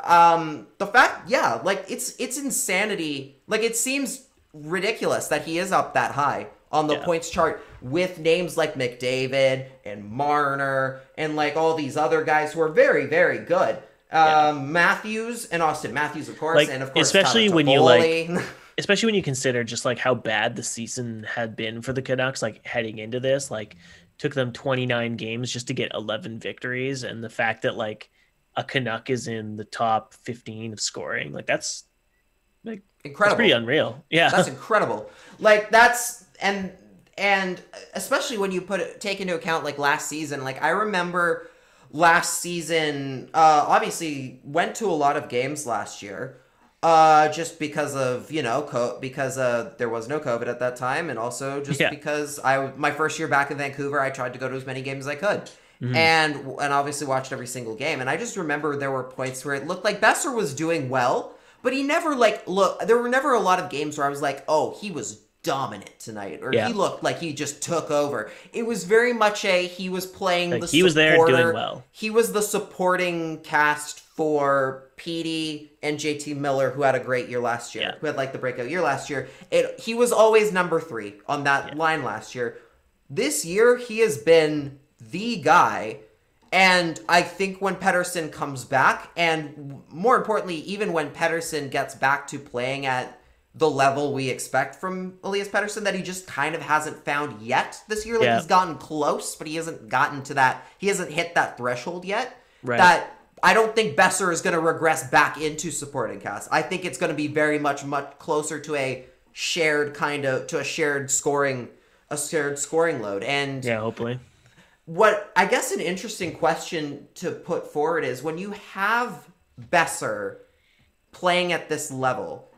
The fact, it's insanity. It seems ridiculous that he is up that high on the points chart with names like McDavid and Marner and all these other guys who are very, very good. Matthews and Austin Matthews, of course, and of course, especially when especially when you consider just how bad the season had been for the Canucks, heading into this, took them 29 games just to get 11 victories, and the fact that a Canuck is in the top 15 of scoring, that's incredible. That's pretty unreal. Yeah, that's incredible. And especially when you take into account last season, I remember last season, obviously went to a lot of games last year, just because of, because there was no COVID at that time. And also just because my first year back in Vancouver, I tried to go to as many games as I could. Mm-hmm. And obviously watched every single game. And I just remember there were points where it looked like Boeser was doing well, but he never there were never a lot of games where I was like, oh, he was dominant tonight, or he looked like he just took over. It was very much he was playing he was there doing well. He was the supporting cast for Petey and JT Miller, who had a great year last year, who had the breakout year last year. He was always number 3 on that line last year. This year, he has been the guy. And I think when Pettersson comes back, and more importantly, even when Pettersson gets back to playing at the level we expect from Elias Pettersson, that he just kind of hasn't found yet this year. He's gotten close, but he hasn't gotten to that. He hasn't hit that threshold yet. Right. That I don't think Boeser is going to regress back into supporting cast. I think it's going to be very much closer to a shared scoring load. And hopefully. What I guess an interesting question to put forward is when you have Boeser playing at this level,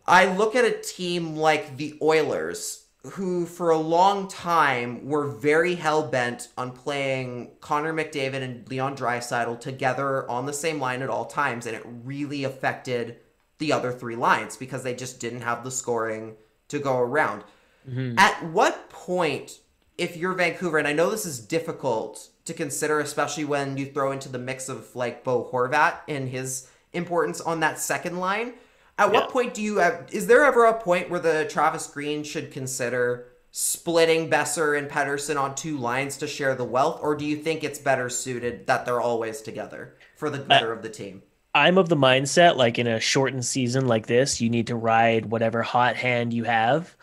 I look at a team like the Oilers, who for a long time were very hell-bent on playing Connor McDavid and Leon Draisaitl together on the same line at all times, and it really affected the other 3 lines because they just didn't have the scoring to go around. Mm-hmm. At what point, if you're Vancouver, and I know this is difficult to consider, especially when you throw into the mix of Bo Horvat and his importance on that second line, at what point is there ever a point where the Travis Green should consider splitting Boeser and Pettersson on 2 lines to share the wealth, or do you think it's better suited that they're always together for the better of the team? I'm of the mindset, in a shortened season like this, you need to ride whatever hot hand you have.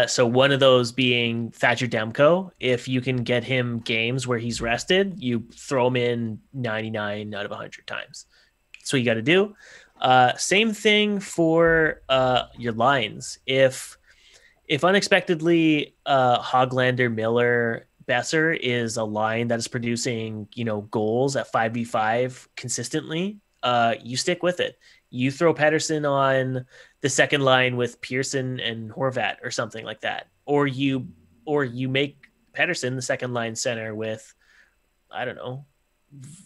So one of those being Thatcher Demko. If you can get him games where he's rested, you throw him in 99 out of 100 times. That's what you got to do. Same thing for your lines. If unexpectedly Hoglander, Miller, Boeser is a line that is producing goals at 5v5 consistently, you stick with it. You throw Pettersson on the second line with Pearson and Horvat or something like that, or you make Pettersson the second line center with, I don't know,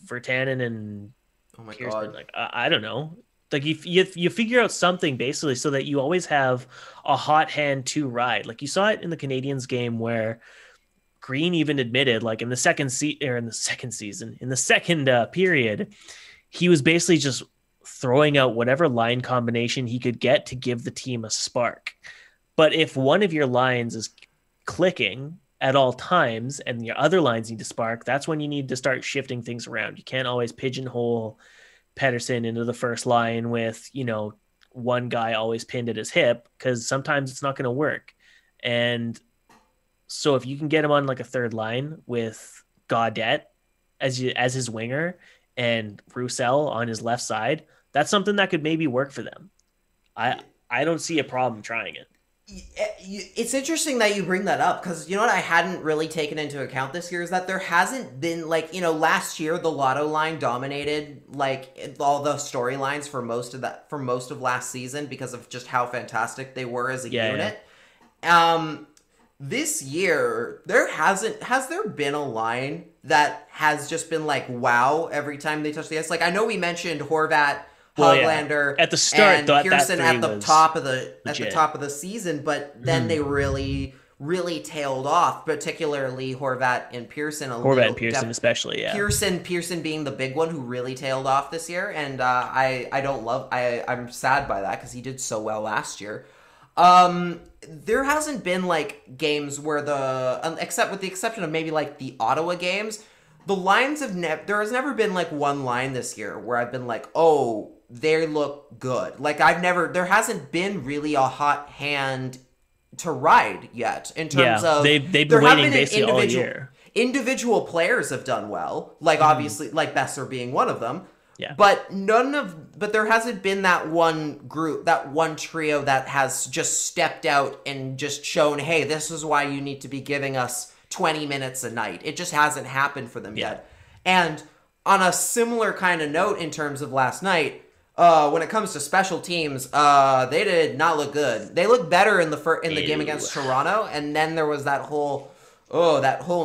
Virtanen and oh my Pearson. God, I don't know. Like you figure out something basically so that you always have a hot hand to ride. Like you saw it in the Canadiens game where Green even admitted, like in the second period, he was basically just throwing out whatever line combination he could get to give the team a spark. But if one of your lines is clicking at all times and your other lines need to spark, that's when you need to start shifting things around. You can't always pigeonhole Pedersen into the first line with, one guy always pinned at his hip, because sometimes it's not going to work. And so if you can get him on like a third line with Gaudette as his winger and Roussel on his left side, that's something that could maybe work for them. I don't see a problem trying it. It's interesting that you bring that up, because you know what I hadn't really taken into account this year is that there hasn't been last year the Lotto line dominated all the storylines for most of last season because of just how fantastic they were as a unit. Yeah. This year has there been a line that has just been wow every time they touch the ice? I know we mentioned Horvat, Hoglander, at the start, and Pearson at the top of the season, but then they really tailed off, particularly Horvat and Pearson. Especially, yeah. Pearson being the big one who really tailed off this year, and I'm sad by that because he did so well last year. There hasn't been games where with the exception of maybe the Ottawa games, the lines there has never been one line this year where I've been oh, they look good. There hasn't been really a hot hand to ride yet in terms of they've been waiting basically all year. Individual players have done well, obviously Boeser being one of them. Yeah. But there hasn't been that one group, that one trio that has just stepped out and just shown, hey, this is why you need to be giving us 20 minutes a night. It just hasn't happened for them yet. And on a similar kind of note in terms of last night, when it comes to special teams, they did not look good. They looked better in the game against Toronto, and then there was that whole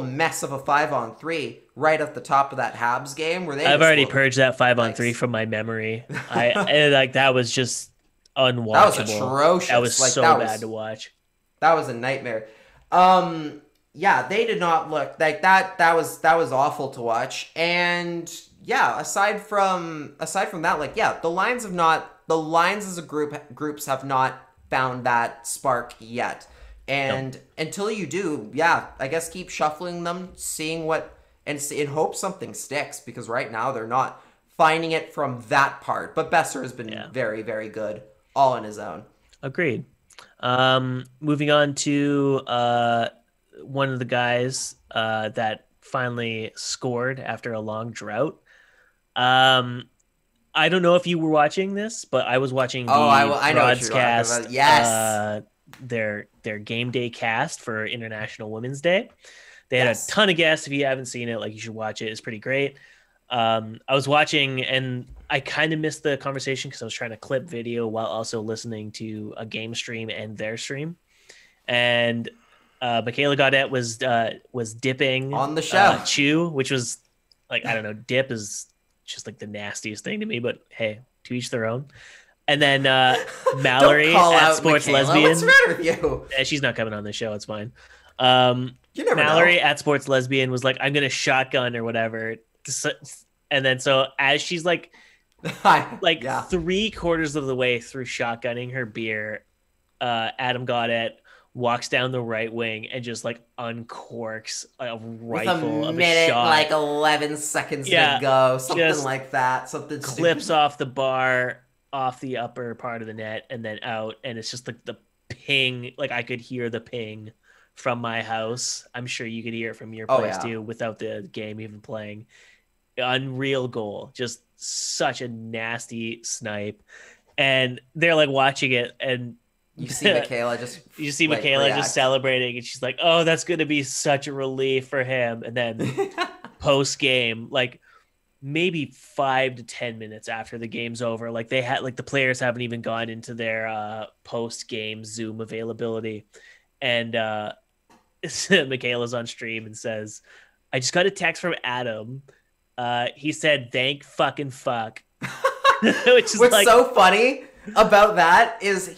mess of a 5-on-3 right at the top of that Habs game where I've already purged that 5-on-3 from my memory. That was just unwatchable. That was atrocious. That was bad to watch. That was a nightmare. Yeah, they did not look like that. That was awful to watch. And yeah, aside from that, the lines as a groups have not found that spark yet. And until you do, I guess keep shuffling them, seeing what, and hope something sticks, because right now they're not finding it from that part. But Boeser has been very, very good all on his own. Agreed. Moving on to one of the guys that finally scored after a long drought. I don't know if you were watching this, but I was watching the broadcast. Yes. Their game day cast for International Women's Day. They had a ton of guests. If you haven't seen it, you should watch it. It's pretty great. I was watching and I kind of missed the conversation because I was trying to clip video while also listening to a game stream and their stream. And Michaela Gaudette was dipping on the show. Chew, which was I don't know, dip is just the nastiest thing to me, but hey, to each their own. And then Mallory at Sports Michaela. Lesbian. What's the matter with you? She's not coming on the show. It's fine. You never Mallory know. at Sports Lesbian was I'm going to shotgun or whatever. And then so as she's 3/4 of the way through shotgunning her beer, Adam Gaudette walks down the right wing and just uncorks a rifle of a shot. 11 seconds to go. Something like that. Something clips stupid. off the bar, off the upper part of the net, and then out. And it's just the ping. I could hear the ping from my house. I'm sure you could hear it from your place too, without the game even playing. Unreal goal. Just such a nasty snipe. And they're watching it, and you see Michaela just celebrating, and she's like, "Oh, that's going to be such a relief for him." And then post game, maybe 5 to 10 minutes after the game's over, they had the players haven't even gone into their post game Zoom availability, and Michaela's on stream and says, "I just got a text from Adam. He said, thank fucking fuck." Which is What's like so funny about that is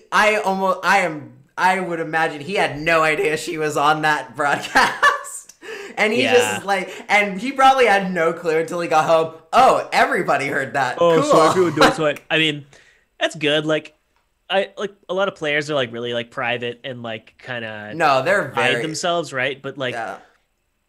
I would imagine he had no idea she was on that broadcast. And he just like, and he probably had no clue until he got home. Oh, everybody heard that. oh, cool. so everyone knows what. I mean, that's good. Like, I like a lot of players are like really like private and like kind of they're hide themselves, right? But like, yeah.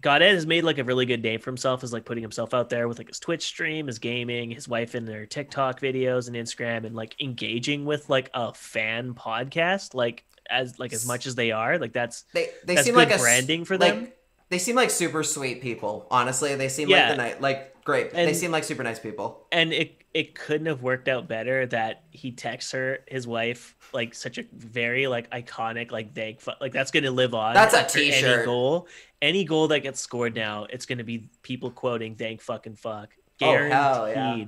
Gaudette has made like a really good name for himself as like putting himself out there with like his Twitch stream, his gaming, his wife in their TikTok videos and Instagram, and like engaging with like a fan podcast, like as much as they are. Like that's they that's seem good like branding for like, them. They seem like super sweet people. Honestly, they seem like great. They seem like super nice people. And it couldn't have worked out better that he texts his wife like such a very like iconic like like that's gonna live on. That's a t-shirt. Any goal that gets scored now, it's gonna be people quoting "thank fucking fuck," guaranteed. Oh, hell yeah.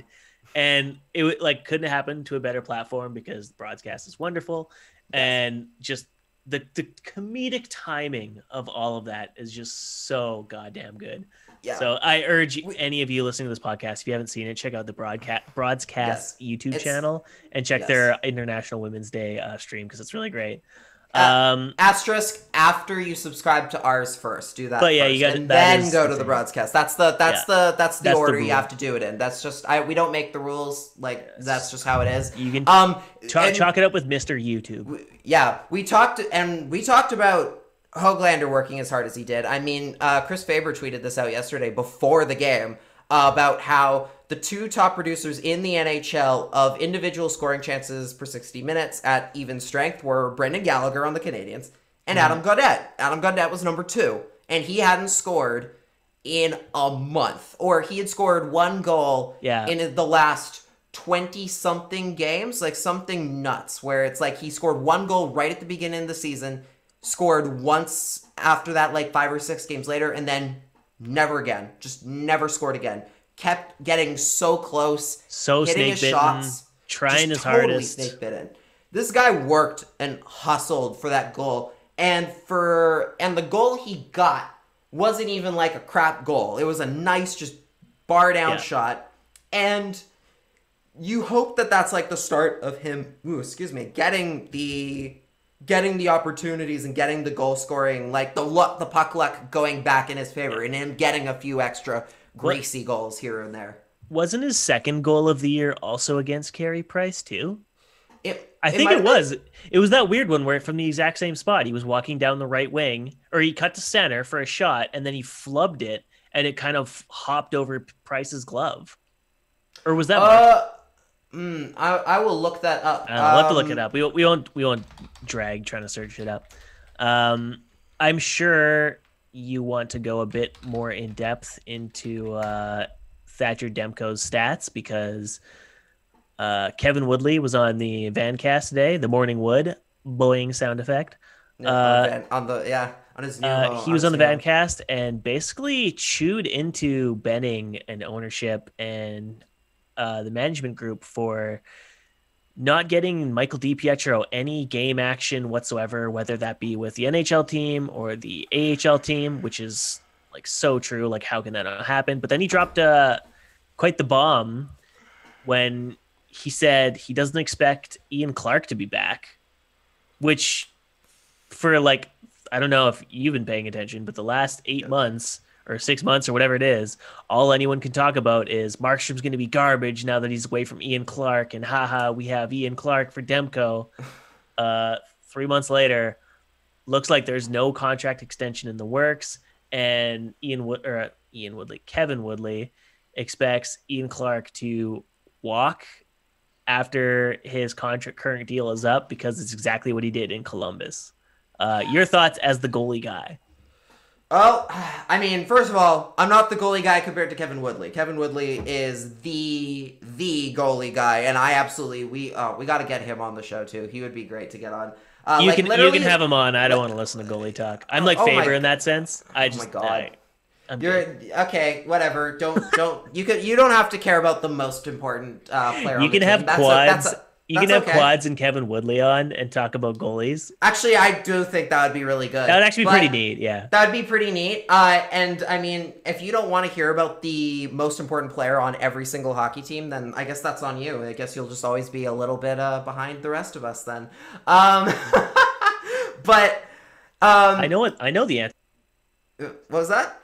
And it like couldn't happen to a better platform because the broadcast is wonderful, and just the comedic timing of all of that is just so goddamn good. Yeah. So I urge any of you listening to this podcast, if you haven't seen it, check out the broadcast YouTube channel and check their International Women's Day stream because it's really great. Asterisk after you subscribe to ours first. Do that. But yeah, first, you got and then go to the broadcast. That's the order you have to do it in. That's just we don't make the rules. Like that's just how it is. You can chalk it up with Mr. YouTube. We talked about Hoglander working as hard as he did. I mean, Chris Faber tweeted this out yesterday before the game about how the two top producers in the NHL of individual scoring chances per 60 minutes at even strength were Brendan Gallagher on the Canadiens and Adam Gaudette. Adam Gaudette was number 2, and he hadn't scored in a month, or he had scored one goal in the last 20-something games, like something nuts, where it's like he scored one goal right at the beginning of the season, scored once after that, like 5 or 6 games later, and then never again. Just never scored again. Kept getting so close, hitting his shots, trying his hardest. Snake bitten. This guy worked and hustled for that goal, and the goal he got wasn't even like a crap goal. It was a nice, just bar down shot, and you hope that that's like the start of him. Getting the opportunities and getting the goal scoring, like the puck luck going back in his favor, and him getting a few extra greasy goals here and there. Wasn't his second goal of the year also against Carey Price too? I think it was. It was that weird one where from the exact same spot, he was walking down the right wing, or he cut to center for a shot, and then he flubbed it, and it kind of hopped over Price's glove. Or was that? I will look that up. We'll have to look it up. We won't drag trying to search it up. I'm sure you want to go a bit more in depth into Thatcher Demko's stats because Kevin Woodley was on the Vancast today, the Morning Wood blowing sound effect. On his new he was on the Vancast and basically chewed into Benning and ownership and the management group for not getting Michael DiPietro any game action whatsoever, whether that be with the NHL team or the AHL team, which is like so true. Like, how can that not happen? But then he dropped quite the bomb when he said he doesn't expect Ian Clark to be back, which for like, I don't know if you've been paying attention, but the last 8 months or 6 months or whatever it is, all anyone can talk about is Markstrom's going to be garbage now that he's away from Ian Clark, and haha, we have Ian Clark for Demko. 3 months later, looks like there's no contract extension in the works, and Kevin Woodley expects Ian Clark to walk after his current deal is up because it's exactly what he did in Columbus. Your thoughts as the goalie guy? Well, I mean, first of all, I'm not the goalie guy compared to Kevin Woodley. Kevin Woodley is the goalie guy, and we got to get him on the show too. He would be great to get on. You can have him on. I don't want to listen to goalie talk. I'm like Faber in that sense. Oh my god. Okay, whatever. Don't you don't have to care about the most important player. You can have quads. You can have Quads and Kevin Woodley on and talk about goalies. Actually, I do think that would be really good. That would actually be pretty neat, yeah. That would be pretty neat. And I mean, if you don't want to hear about the most important player on every single hockey team, then I guess that's on you. I guess you'll just always be a little bit behind the rest of us then. But I know the answer. What was that?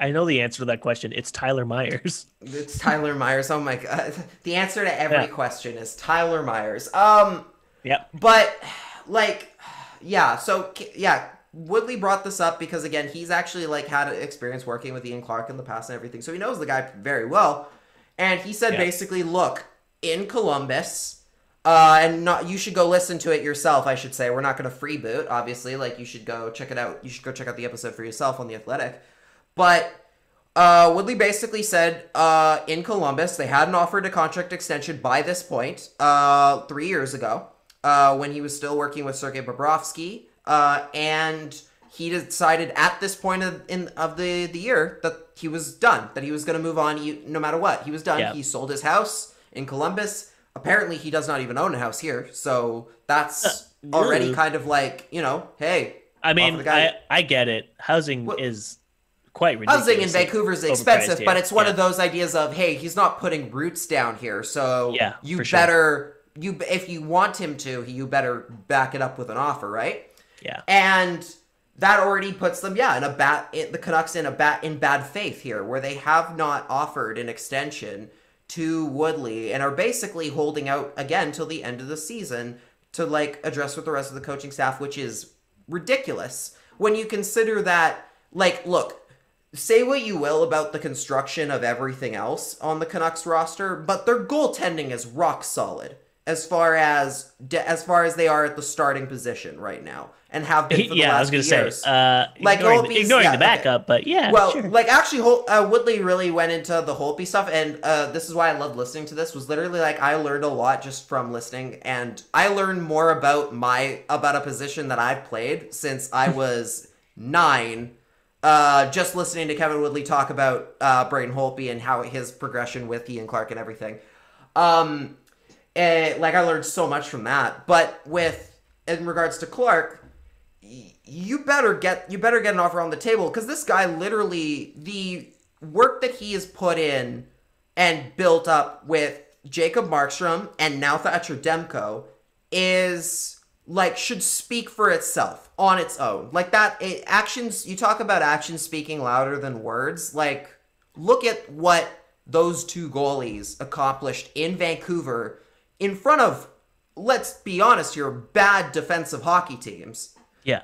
I know the answer to that question. It's Tyler Myers. It's Tyler Myers. Oh my god. The answer to every question is Tyler Myers. Yep. But like, yeah. So yeah, Woodley brought this up because again, he's actually like had experience working with Ian Clark in the past and everything, so he knows the guy very well. And he said basically, look, in Columbus, you should go listen to it yourself. I should say we're not going to freeboot, obviously. Like you should go check it out. You should go check out the episode for yourself on The Athletic. But Woodley basically said in Columbus, they hadn't offered a contract extension by this point 3 years ago when he was still working with Sergei Bobrovsky. And he decided at this point of the year that he was done, that he was going to move on no matter what. He was done. Yep. He sold his house in Columbus. Apparently, he does not even own a house here. So that's already kind of like, hey. I mean, I get it. Housing is quite ridiculous. Housing in Vancouver is expensive, but it's one of those ideas of, hey, he's not putting roots down here, so you better, if you want him to, you better back it up with an offer, right? Yeah. And that already puts them, the Canucks in bad faith here, where they have not offered an extension to Woodley and are basically holding out again till the end of the season to like address with the rest of the coaching staff, which is ridiculous when you consider that, like, look, say what you will about the construction of everything else on the Canucks roster, but their goaltending is rock solid as far as they are at the starting position right now and have been for the last few years. Like ignoring the backup, but yeah. Well, sure. like actually, Woodley really went into the Holtby stuff, and this is why I love listening to this. Was literally like I learned a lot just from listening, and I learned more about a position that I've played since I was 9. Just listening to Kevin Woodley talk about Braden Holtby and how his progression with Ian Clark and everything. Like I learned so much from that. But in regards to Clark, you better get an offer on the table, because this guy literally, the work that he has put in and built up with Jacob Markstrom and now Thatcher Demko should speak for itself on its own. Like that, actions, you talk about actions speaking louder than words. Like, look at what those two goalies accomplished in Vancouver in front of, let's be honest here, bad defensive hockey teams. Yeah.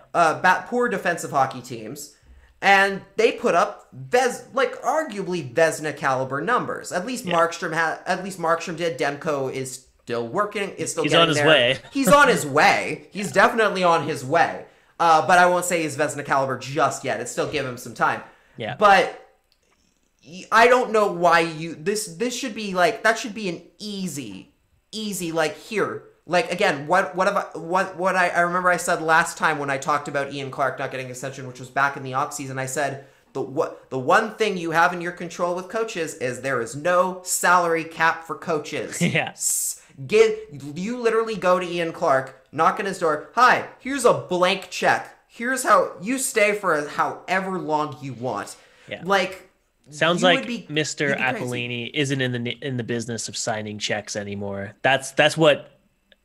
Poor defensive hockey teams. And they put up arguably Vezina caliber numbers. At least Markstrom did. Demko is still working. He's on his way. He's on his way. He's definitely on his way. But I won't say he's Vezina caliber just yet. It's still give him some time. Yeah. But I don't know why this should be like, that should be an easy like here. Like, again, what I remember I said last time when I talked about Ian Clark not getting an extension, which was back in the offseason, I said the one thing you have in your control with coaches is there is no salary cap for coaches. Yeah. You literally go to Ian Clark, knock on his door. Hi, here's a blank check. Here's how you stay for however long you want. Yeah. Like, sounds like Mr. Aquilini isn't in the business of signing checks anymore. That's what,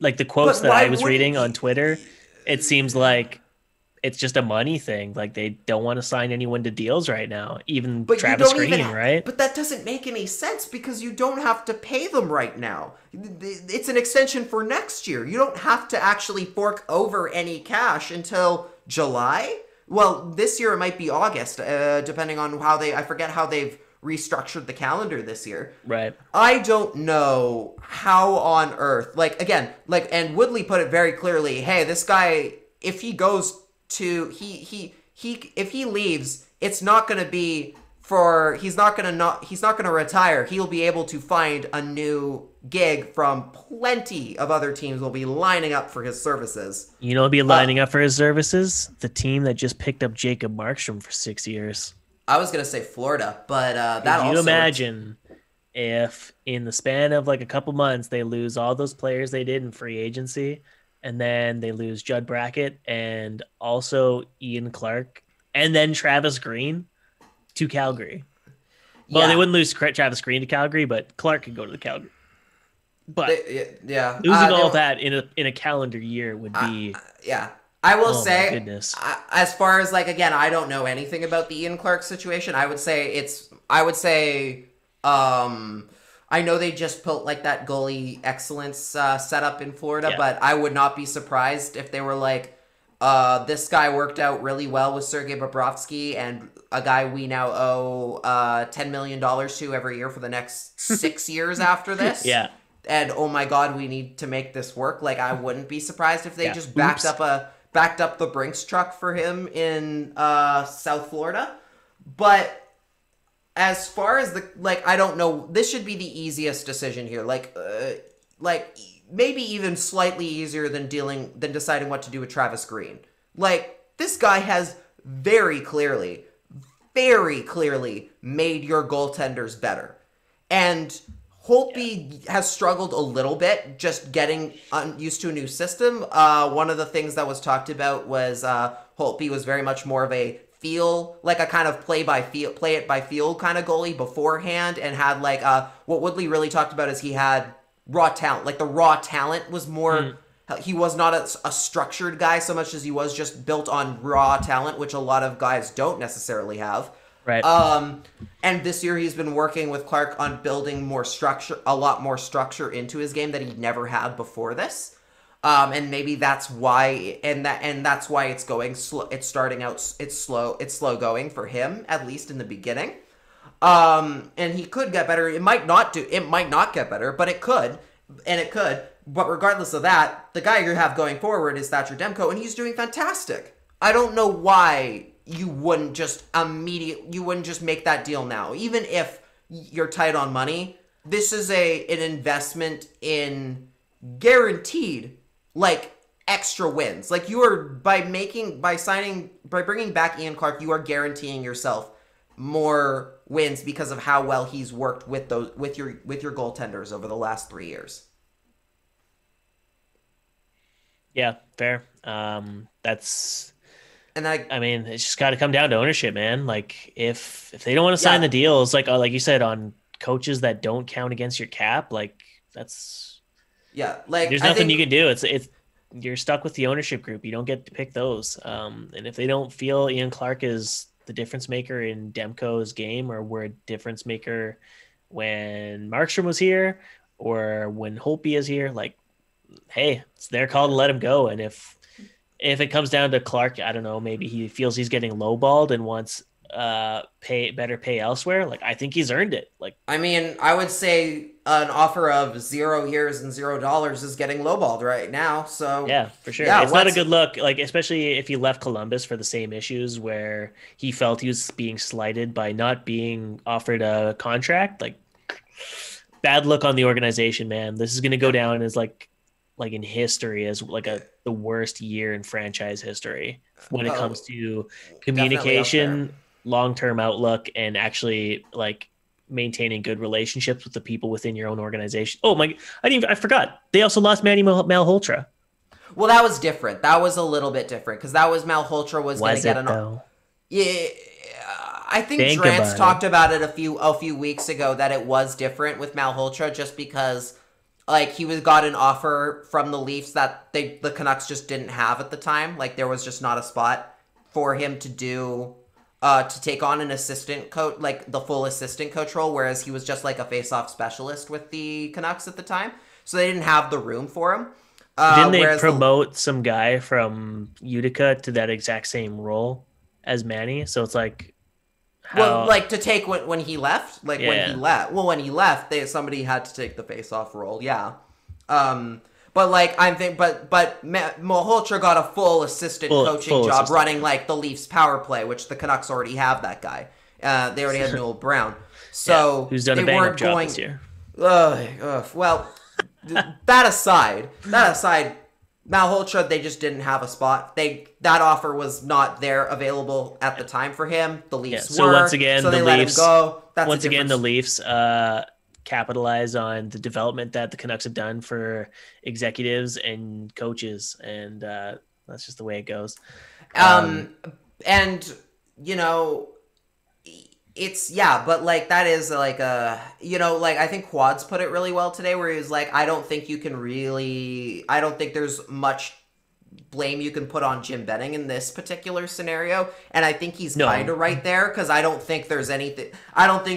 like, the quotes that I was reading on Twitter. It seems like it's just a money thing. Like, they don't want to sign anyone to deals right now, even Travis Green, right? But that doesn't make any sense because you don't have to pay them right now. It's an extension for next year. You don't have to actually fork over any cash until July. Well, this year it might be August, depending on I forget how they've restructured the calendar this year. Right. I don't know how on earth, and Woodley put it very clearly, hey, this guy, if he goes to, if he leaves, it's not going to be he's not going to retire. He'll be able to find a new gig from plenty of other teams will be lining up for his services. You know, be lining up for his services? The team that just picked up Jacob Markstrom for 6 years. I was going to say Florida, but that Can you imagine if in the span of like a couple months they lose all those players they did in free agency, and then they lose Judd Brackett and also Ian Clark and then Travis Green to Calgary. Well, they wouldn't lose Travis Green to Calgary, but Clark could go to the Calgary. But losing all that in a calendar year would be I will say, goodness. As far as like, again, I don't know anything about the Ian Clark situation. I would say I know they just put like that goalie excellence setup in Florida, but I would not be surprised if they were like, this guy worked out really well with Sergei Bobrovsky, and a guy we now owe $10 million to every year for the next 6 years after this. Yeah. And oh my God, we need to make this work. Like, I wouldn't be surprised if they just backed up the Brinks truck for him in South Florida. But as far as I don't know, this should be the easiest decision here. Like maybe even slightly easier than deciding what to do with Travis Green. Like, this guy has very clearly made your goaltenders better. And Holtby has struggled a little bit just getting used to a new system. One of the things that was talked about was Holtby was very much more of a a kind of play it by feel kind of goalie beforehand, and had like what Woodley really talked about is he had raw talent. Like, the raw talent was more. He was not a structured guy so much as he was just built on raw talent, which a lot of guys don't necessarily have. Right. And this year he's been working with Clark on building a lot more structure into his game that he never had before this. And maybe that's why, that's why it's going slow. It's starting out, it's slow going for him, at least in the beginning. And he could get better. It might not get better, but it could. But regardless of that, the guy you have going forward is Thatcher Demko, and he's doing fantastic. I don't know why you wouldn't just make that deal now. Even if you're tight on money, this is an investment in guaranteed, like, extra wins. Like, you are, by bringing back Ian Clark, you are guaranteeing yourself more wins because of how well he's worked with your goaltenders over the last 3 years. Yeah, fair. I mean, it's just got to come down to ownership, man. Like, if they don't want to sign the deals, like you said, on coaches that don't count against your cap, like, that's there's nothing you can do. It's you're stuck with the ownership group. You don't get to pick those. And if they don't feel Ian Clark is the difference maker in Demko's game, or were a difference maker when Markstrom was here, or when Holtby is here, like, hey, it's their call to let him go. And if it comes down to Clark, I don't know, maybe he feels he's getting lowballed and wants better pay elsewhere. Like, I think he's earned it. Like, I mean, I would say an offer of 0 years and $0 is getting lowballed right now. So yeah, for sure. Yeah, it's not a good look. Like, especially if he left Columbus for the same issues where he felt he was being slighted by not being offered a contract. Like, bad look on the organization, man. This is going to go down as like in history as like the worst year in franchise history when it comes to communication, long-term outlook, and actually like maintaining good relationships with the people within your own organization. Oh my, I forgot. They also lost Manny Malhotra. Well, that was different. That was a little bit different because that was Malhotra was going to get Yeah, I think Drance talked about it a few weeks ago that it was different with Malhotra just because like he got an offer from the Leafs that the Canucks just didn't have at the time. Like, there was just not a spot for him to take on an assistant coach, like the full assistant coach role, whereas he was just like a face-off specialist with the Canucks at the time. So they didn't have the room for him. Didn't they promote some guy from Utica to that exact same role as Manny? So it's like, well, like to take when he left, when he left, somebody had to take the face-off role. Yeah. But like but Malhotra got a full assistant coaching job running like the Leafs power play, which the Canucks already have that guy. They already had Noel Brown, so who's done a bang-up job this year. Well, that aside, Malhotra, they just didn't have a spot. That offer was not there available at the time for him. The Leafs so were. Once again, so the they Leafs let him go. The Leafs capitalize on the development that the Canucks have done for executives and coaches, and that's just the way it goes. And you know, it's but like that is like like I think Quads put it really well today, where he was like, I don't think there's much blame you can put on Jim Benning in this particular scenario, and I think he's kind of right there, because I don't think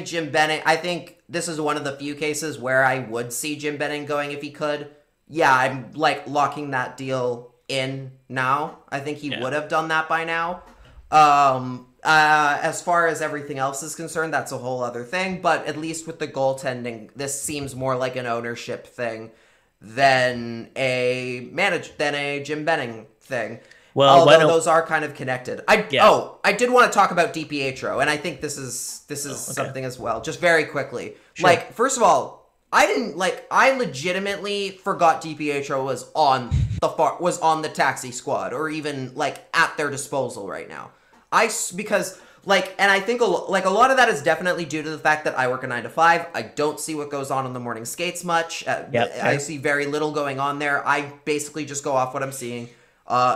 Jim Benning, I think this is one of the few cases where I would see Jim Benning going if he could. I'm like locking that deal in now. I think he would have done that by now. As far as everything else is concerned, that's a whole other thing, but at least with the goaltending, this seems more like an ownership thing than a Jim Benning thing. Well, although those are kind of connected. I did want to talk about DiPietro, and I think this is something as well. Just very quickly, like, first of all, I legitimately forgot DiPietro was on the taxi squad, or even like at their disposal right now. Because and I think a lot of that is definitely due to the fact that I work a 9 to 5. I don't see what goes on in the morning skates much. I see very little going on there. I basically just go off what I'm seeing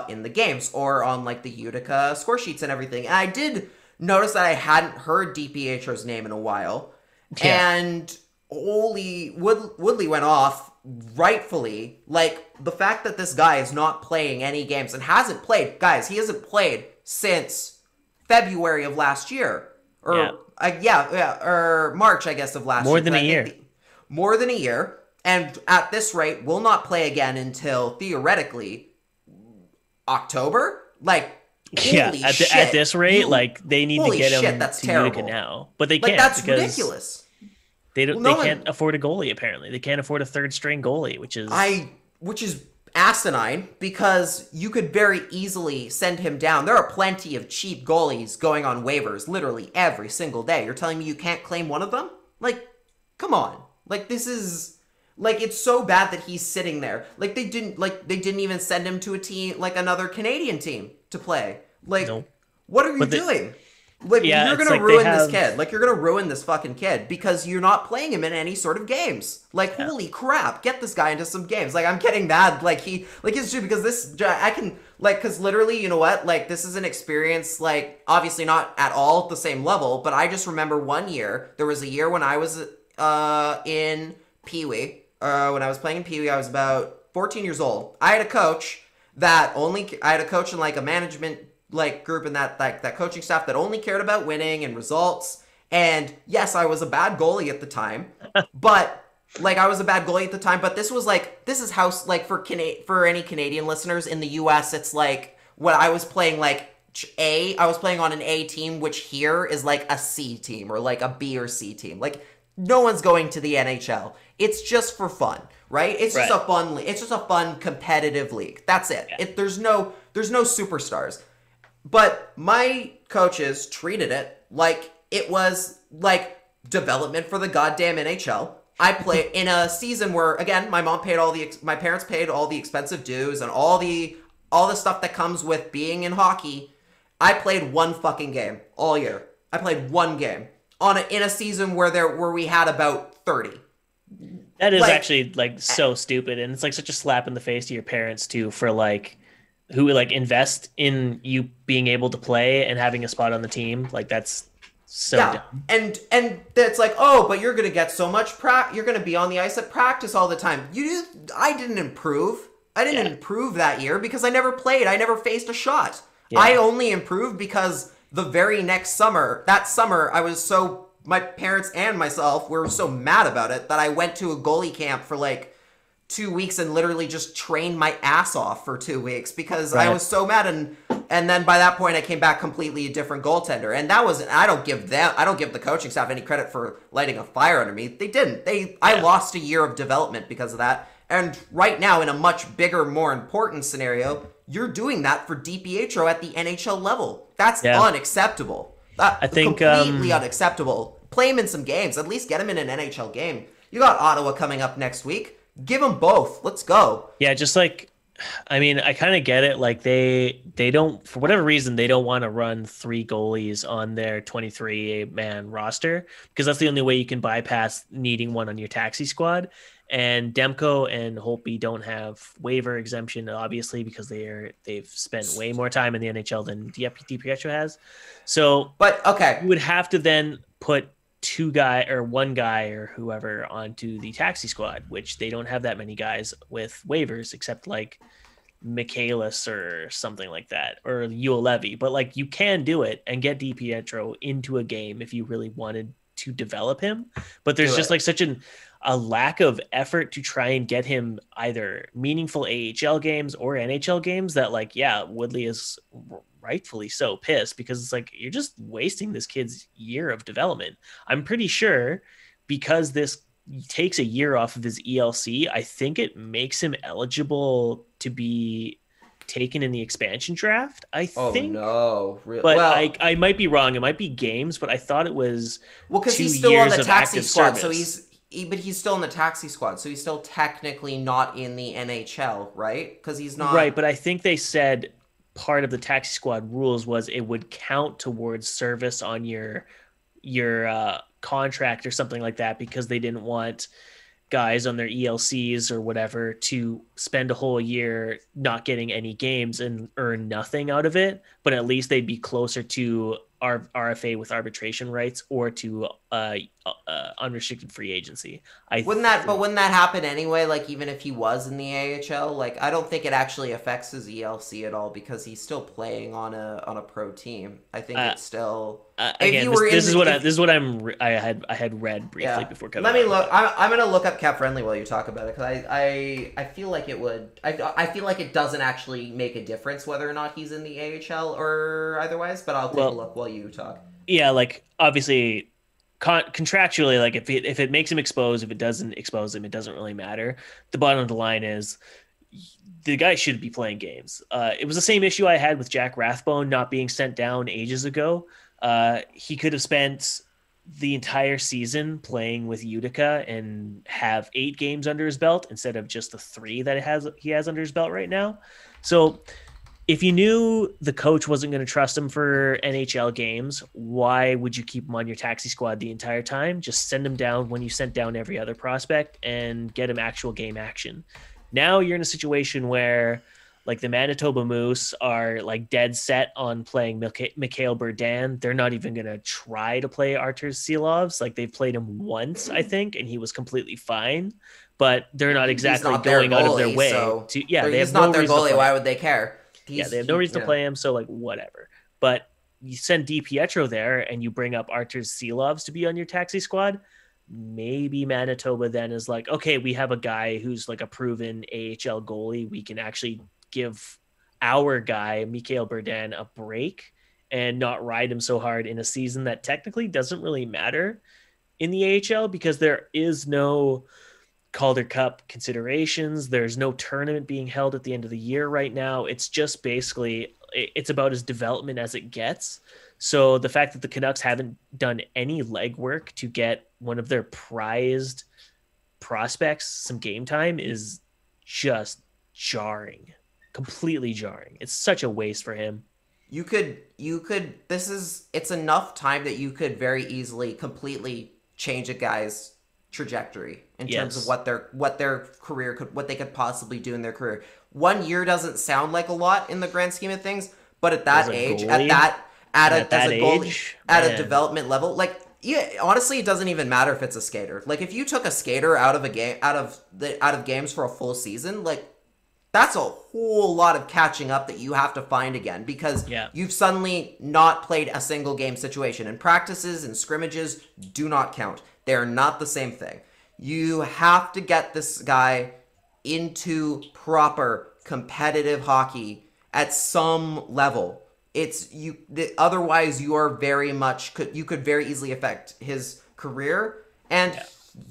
in the games or on like the Utica score sheets and everything. And I did notice that I hadn't heard DiPietro's name in a while. Yeah. And Woodley went off rightfully. Like, the fact that this guy is not playing any games and hasn't played, guys, he hasn't played since February of last year, or March, I guess, of last year. More than a year, and at this rate, will not play again until theoretically October. Like, at this rate, like, they need to get him to Utica now, but they can't. That's ridiculous. They don't. They can't afford a goalie. Apparently, they can't afford a third string goalie, which is asinine, because you could very easily send him down. There are plenty of cheap goalies going on waivers literally every single day. You're telling me you can't claim one of them? Like, come on. Like, this is like, it's so bad that he's sitting there. Like, they didn't even send him to a team, like another Canadian team, to play. Like, what are you doing? Like, you're going to ruin this kid. Like, you're going to ruin this fucking kid because you're not playing him in any sort of games. Like, holy crap, get this guy into some games. Like, I'm getting mad. Like, it's true, because because literally, you know what? Like, this is an experience, like, obviously not at all at the same level, but I just remember one year, there was a year when I was in Pee-wee. When I was playing in Pee-wee, I was about 14 years old. I had a coach and, like, a management group in that coaching staff that only cared about winning and results. And yes, I was a bad goalie at the time, but this is how, like, for any Canadian listeners in the US, it's like, when I was playing I was playing on an A team, which here is like a C team or like a B or C team. Like, no one's going to the NHL. It's just for fun, right? It's just a fun competitive league. That's it. Yeah. There's no superstars. But my coaches treated it like it was like development for the goddamn NHL. I played in a season where, again, my parents paid all the expensive dues and all the stuff that comes with being in hockey. I played one fucking game all year. I played one game in a season where we had about 30. That is actually like so stupid, and it's like such a slap in the face to your parents too, for like, who like invest in you being able to play and having a spot on the team. Like, that's so dumb. And that's like, oh, but you're gonna get so much you're gonna be on the ice at practice all the time. I didn't improve. I didn't improve that year because I never played. I never faced a shot. Yeah. I only improved because the very next summer, my parents and myself were so mad about it that I went to a goalie camp for like 2 weeks and literally just trained my ass off for 2 weeks because I was so mad, and then by that point I came back completely a different goaltender. And that was, I don't give the coaching staff any credit for lighting a fire under me. They didn't. I lost a year of development because of that. And right now, in a much bigger, more important scenario, you're doing that for DiPietro at the NHL level. That's unacceptable. I think completely unacceptable. Play him in some games. At least get him in an NHL game. You got Ottawa coming up next week. Give them both. Let's go. Yeah, just like I mean, I kind of get it. Like they don't, for whatever reason, they don't want to run 3 goalies on their 23-man roster because that's the only way you can bypass needing one on your taxi squad. And Demko and Holtby don't have waiver exemption, obviously, because they've spent way more time in the NHL than DiPietro has. So, but okay, you would have to then put one guy or whoever onto the taxi squad, which they don't have that many guys with waivers except like Michaelis or something like that, or Yule Levy. But like you can do it and get DiPietro into a game if you really wanted to develop him. But there's just like such a lack of effort to try and get him either meaningful AHL games or NHL games that like, yeah, Woodley is rightfully so pissed because it's like, you're just wasting this kid's year of development. I'm pretty sure because this takes a year off of his ELC, I think it makes him eligible to be taken in the expansion draft. I think. Oh no! But well, I might be wrong. It might be games, but I thought it was because he's still on the taxi squad. So but he's still in the taxi squad, so he's still technically not in the NHL, right? Because he's not right. But I think they said part of the taxi squad rules was it would count towards service on your contract or something like that because they didn't want guys on their ELCs or whatever to spend a whole year not getting any games and earn nothing out of it, but at least they'd be closer to RFA with arbitration rights or to unrestricted free agency. Wouldn't that happen anyway? Like even if he was in the AHL, like I don't think it actually affects his ELC at all because he's still playing on a pro team. I think it's still again. This is what I had read briefly before coming. Let me look. I'm gonna look up cap friendly while you talk about it because I feel like it would. I feel like it doesn't actually make a difference whether or not he's in the AHL or otherwise. But I'll take a look while you talk. Yeah, like obviously. Contractually, like if it makes him exposed, if it doesn't expose him, it doesn't really matter. The bottom of the line is the guy should be playing games. It was the same issue I had with Jack Rathbone not being sent down ages ago. He could have spent the entire season playing with Utica and have 8 games under his belt instead of just the 3 that he has under his belt right now. So if you knew the coach wasn't going to trust him for NHL games, why would you keep him on your taxi squad the entire time? Just send him down when you sent down every other prospect and get him actual game action. Now you're in a situation where like the Manitoba Moose are like dead set on playing Mikhail Burdan. They're not even going to try to play Artur Silovs. Like they've played him once, I think, and he was completely fine. But they're not exactly going out of their way to. Yeah, they have not their goalie. Why would they care? They have no reason to play him, so like whatever. But you send DiPietro there and you bring up Artur Silovs to be on your taxi squad, maybe Manitoba then is like, okay, we have a guy who's like a proven AHL goalie. We can actually give our guy, Mikhail Burdan, a break and not ride him so hard in a season that technically doesn't really matter in the AHL because there is no Calder Cup considerations. There's no tournament being held at the end of the year right now. It's just basically, it's about as development as it gets. So the fact that the Canucks haven't done any legwork to get one of their prized prospects some game time is just jarring, completely jarring. It's such a waste for him. It's enough time that you could very easily completely change a guy's trajectory in terms of what their career what they could possibly do in their career. 1 year doesn't sound like a lot in the grand scheme of things, but at that age, at a development level, like honestly, it doesn't even matter if it's a skater. Like if you took a skater out of games for a full season, like that's a whole lot of catching up that you have to find again because you've suddenly not played a single game situation, and practices and scrimmages do not count. They're not the same thing. You have to get this guy into proper competitive hockey at some level. Otherwise you are you could very easily affect his career. And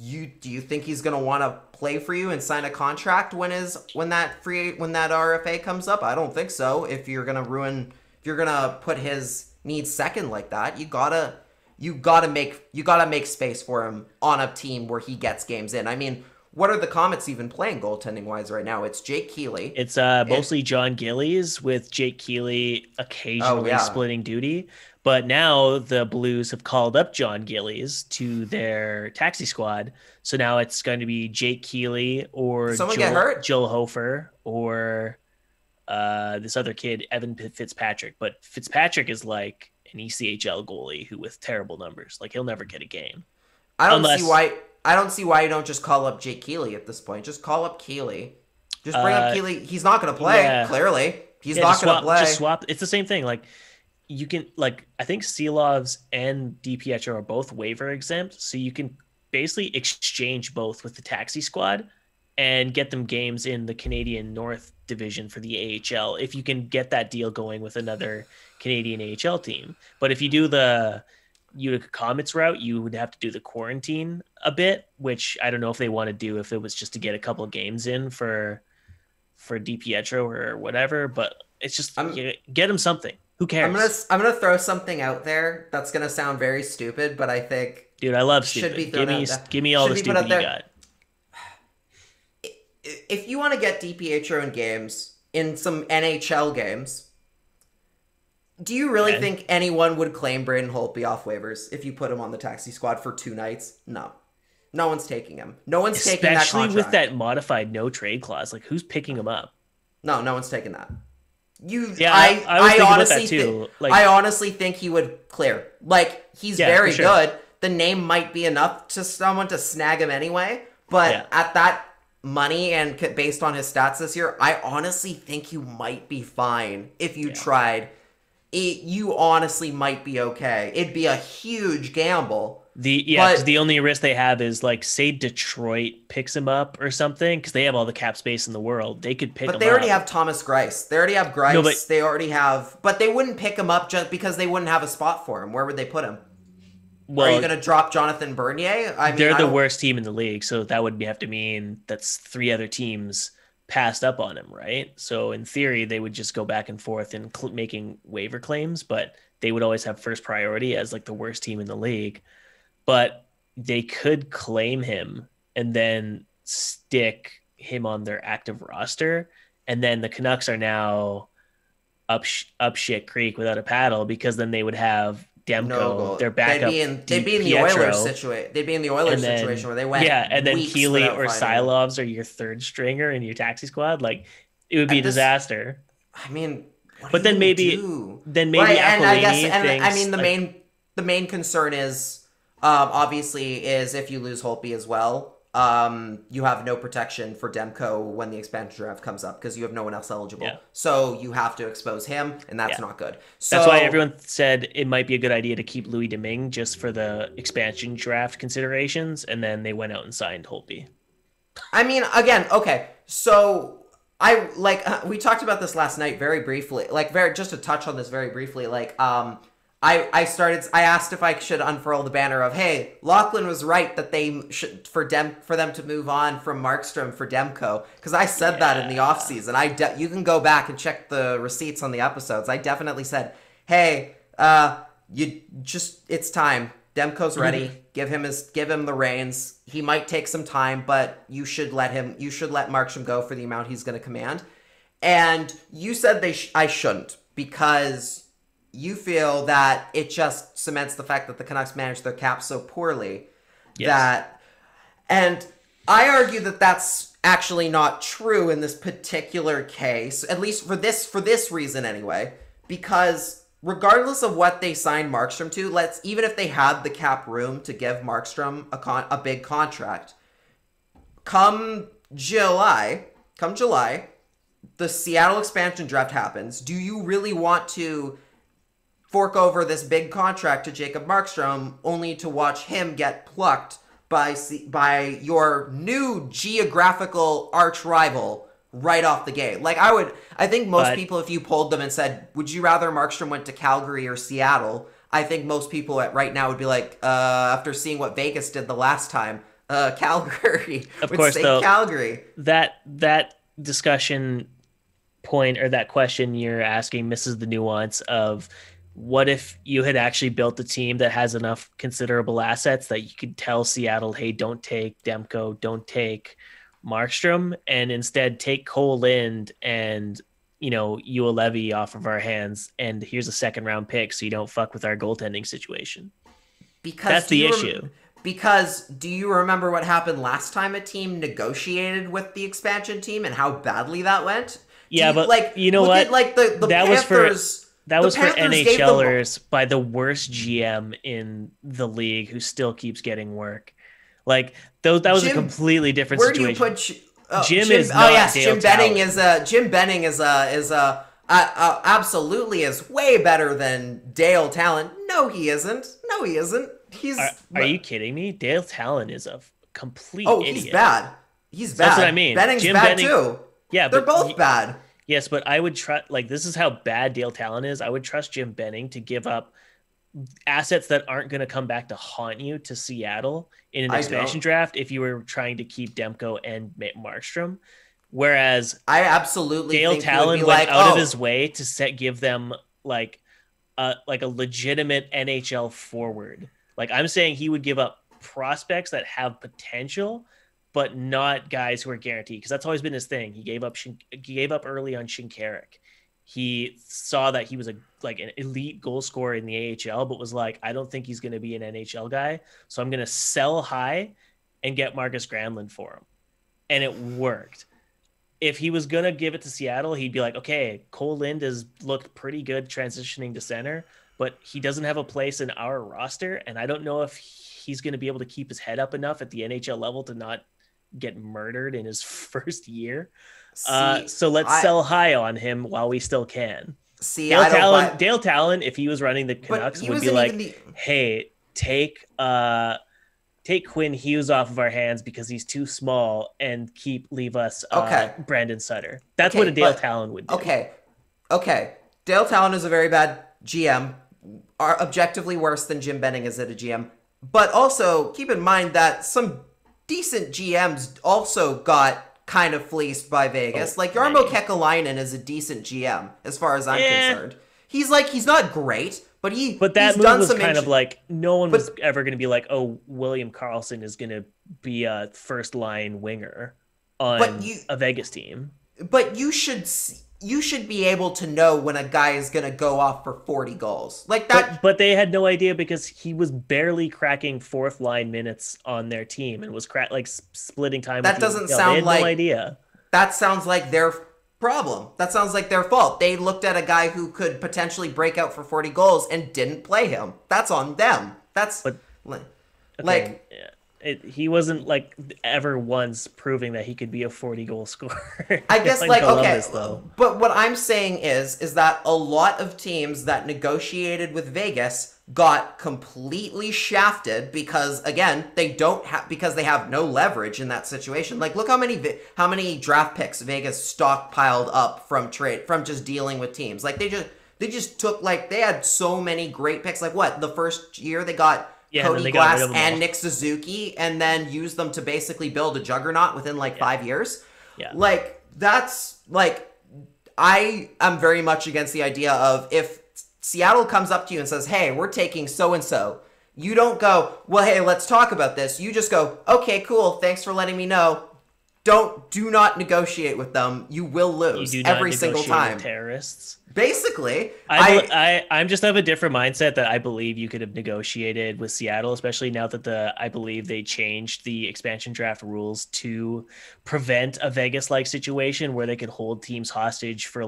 do you think he's going to want to play for you and sign a contract when that RFA comes up? I don't think so. If you're going to put his needs second like that, you gotta make space for him on a team where he gets games in. I mean, what are the Comets even playing goaltending wise right now? It's Jake Keeley. It's mostly John Gillies, with Jake Keeley occasionally splitting duty. But now the Blues have called up John Gillies to their taxi squad. So now it's going to be Jake Keeley or Joel Hofer or this other kid, Evan Fitzpatrick. But Fitzpatrick is like an ECHL goalie who with terrible numbers. Like, he'll never get a game. I don't see why you don't just call up Jake Keeley at this point. Just call up Keeley. Just bring up Keeley. He's not going to play, clearly. He's not going to play. Just swap. It's the same thing. Like, you can, like, I think Seelovs and DiPietro are both waiver exempt, so you can basically exchange both with the taxi squad and get them games in the Canadian North Division for the AHL if you can get that deal going with another Canadian AHL team. But if you do the Utica Comets route, you would have to do the quarantine a bit, which I don't know if they want to do if it was just to get a couple of games in for DiPietro or whatever. But it's just get him something. Who cares? I'm gonna throw something out there that's gonna sound very stupid, but I think, dude, I love stupid. Give me all the stupid you got. If you want to get DiPietro in games, in some NHL games, do you really think anyone would claim Braden Holtby off waivers if you put him on the taxi squad for 2 nights? No. No one's taking him. No one's taking that contract. Especially with that modified no trade clause. Like, who's picking him up? No one's taking that. I honestly think, I honestly think he would clear. Like, he's very good. The name might be enough to someone to snag him anyway, but at that money and based on his stats this year, I honestly think you might be fine if you tried. You honestly might be okay. It'd be a huge gamble. Because the only risk they have is, like, say Detroit picks him up or something, because they have all the cap space in the world. They could pick him up. But they already have Thomas Greiss. They already have Greiss. They already have... But they wouldn't pick him up just because they wouldn't have a spot for him. Where would they put him? Well, are you going to drop Jonathan Bernier? They're the worst team in the league, so that would have to mean that's 3 other teams passed up on him, right? So in theory, they would just go back and forth in making waiver claims, but they would always have first priority as, like, the worst team in the league. But they could claim him and then stick him on their active roster. And then the Canucks are now up shit creek without a paddle, because then they would have Demko, their backup. They'd be in the Oilers situation. They'd be in the Oilers situation where they went. Yeah, and then Keeley or Silovs are your third stringer in your taxi squad. Like, it would be a disaster. I mean, but then maybe Aquilini the main concern is, obviously, is if you lose Holtby as well, you have no protection for Demko when the expansion draft comes up, because you have no one else eligible. Yeah. So you have to expose him, and that's not good. So that's why everyone said it might be a good idea to keep Louis Domingue just for the expansion draft considerations, and then they went out and signed Holtby. I mean, again, okay, so we talked about this last night very briefly, just to touch on this very briefly, I asked if I should unfurl the banner of, hey, Lachlan was right that they should for them to move on from Markstrom for Demko, because I said that in the offseason. You can go back and check the receipts on the episodes. I definitely said, hey, it's time. Demko's ready. Give him the reins. He might take some time, but you should let Markstrom go for the amount he's going to command. And you said I shouldn't, because you feel that it just cements the fact that the Canucks manage their cap so poorly. Yes. And I argue that that's actually not true in this particular case, at least for this reason anyway, because regardless of what they signed Markstrom to, even if they had the cap room to give Markstrom a big contract, come July, the Seattle expansion draft happens. Do you really want to fork over this big contract to Jacob Markstrom only to watch him get plucked by your new geographical arch rival right off the gate? I think most people, if you polled them and said, would you rather Markstrom went to Calgary or Seattle? I think most people right now would be like, after seeing what Vegas did the last time, Calgary. Of course, though, Calgary. That discussion point, or that question you're asking, misses the nuance of what if you had actually built a team that has enough considerable assets that you could tell Seattle, hey, don't take Demko, don't take Markstrom, and instead take Cole Lind and, Ua Levy off of our hands, and here's a second round pick so you don't fuck with our goaltending situation. Because that's the issue. Because do you remember what happened last time a team negotiated with the expansion team and how badly that went? Yeah, but what? Like the that Panthers... That was for NHLers by the worst GM in the league who still keeps getting work. Like that was a completely different situation. Where do you put Jim is not Dale Jim Benning is absolutely is way better than Dale Talon. No, he isn't. He's Are you kidding me? Dale Talon is a complete idiot. He's bad. He's bad. That's what I mean. Benning's bad too. Yeah, they're both bad. Yes, but I would trust, this is how bad Dale Talon is. I would trust Jim Benning to give up assets that aren't going to come back to haunt you to Seattle in an expansion draft if you were trying to keep Demko and Markstrom. Whereas I absolutely Dale think Talon went out of his way to give them like a legitimate NHL forward. Like I'm saying he would give up prospects that have potential, but not guys who are guaranteed, because that's always been his thing. He gave up early on Shinkarik. He saw that he was an elite goal scorer in the AHL, but was like, I don't think he's going to be an NHL guy, so I'm going to sell high and get Marcus Granlund for him. And it worked. If he was going to give it to Seattle, he'd be like, okay, Cole Lind has looked pretty good transitioning to center, but he doesn't have a place in our roster, and I don't know if he's going to be able to keep his head up enough at the NHL level to not get murdered in his first year. So let's sell high on him while we still can. Dale Talon, if he was running the Canucks, would be like, hey, take Quinn Hughes off of our hands because he's too small, and leave us Brandon Sutter. That's what a Dale Talon would do. Okay. Dale Talon is a very bad GM, objectively worse than Jim Benning is at a GM. But also keep in mind that some decent GMs also got kind of fleeced by Vegas. Jarmo Kekalainen is a decent GM as far as I'm concerned. He's not great, but that move was kind of like no one was ever going to be like, oh, William Karlsson is going to be a first line winger on a Vegas team. But you should be able to know when a guy is going to go off for 40 goals. Like that. But they had no idea because he was barely cracking fourth line minutes on their team and was splitting time. That doesn't sound like. No idea. That sounds like their problem. That sounds like their fault. They looked at a guy who could potentially break out for 40 goals and didn't play him. That's on them. He wasn't ever once proving that he could be a 40 goal scorer. I guess but what I'm saying is that a lot of teams that negotiated with Vegas got completely shafted because again, they have no leverage in that situation. Like look how many draft picks Vegas stockpiled up from just dealing with teams. Like they just took they had so many great picks. Like what? The first year they got Cody Glass and Nick Suzuki, and then use them to basically build a juggernaut within 5 years. Yeah. I am very much against the idea of if Seattle comes up to you and says, hey, we're taking so-and-so, you don't go, well, hey, let's talk about this. You just go, okay, cool. Thanks for letting me know. Do not negotiate with them. You will lose every single time. With terrorists. Basically, I'm just of a different mindset that I believe you could have negotiated with Seattle, especially now that I believe they changed the expansion draft rules to prevent a Vegas-like situation where they could hold teams hostage for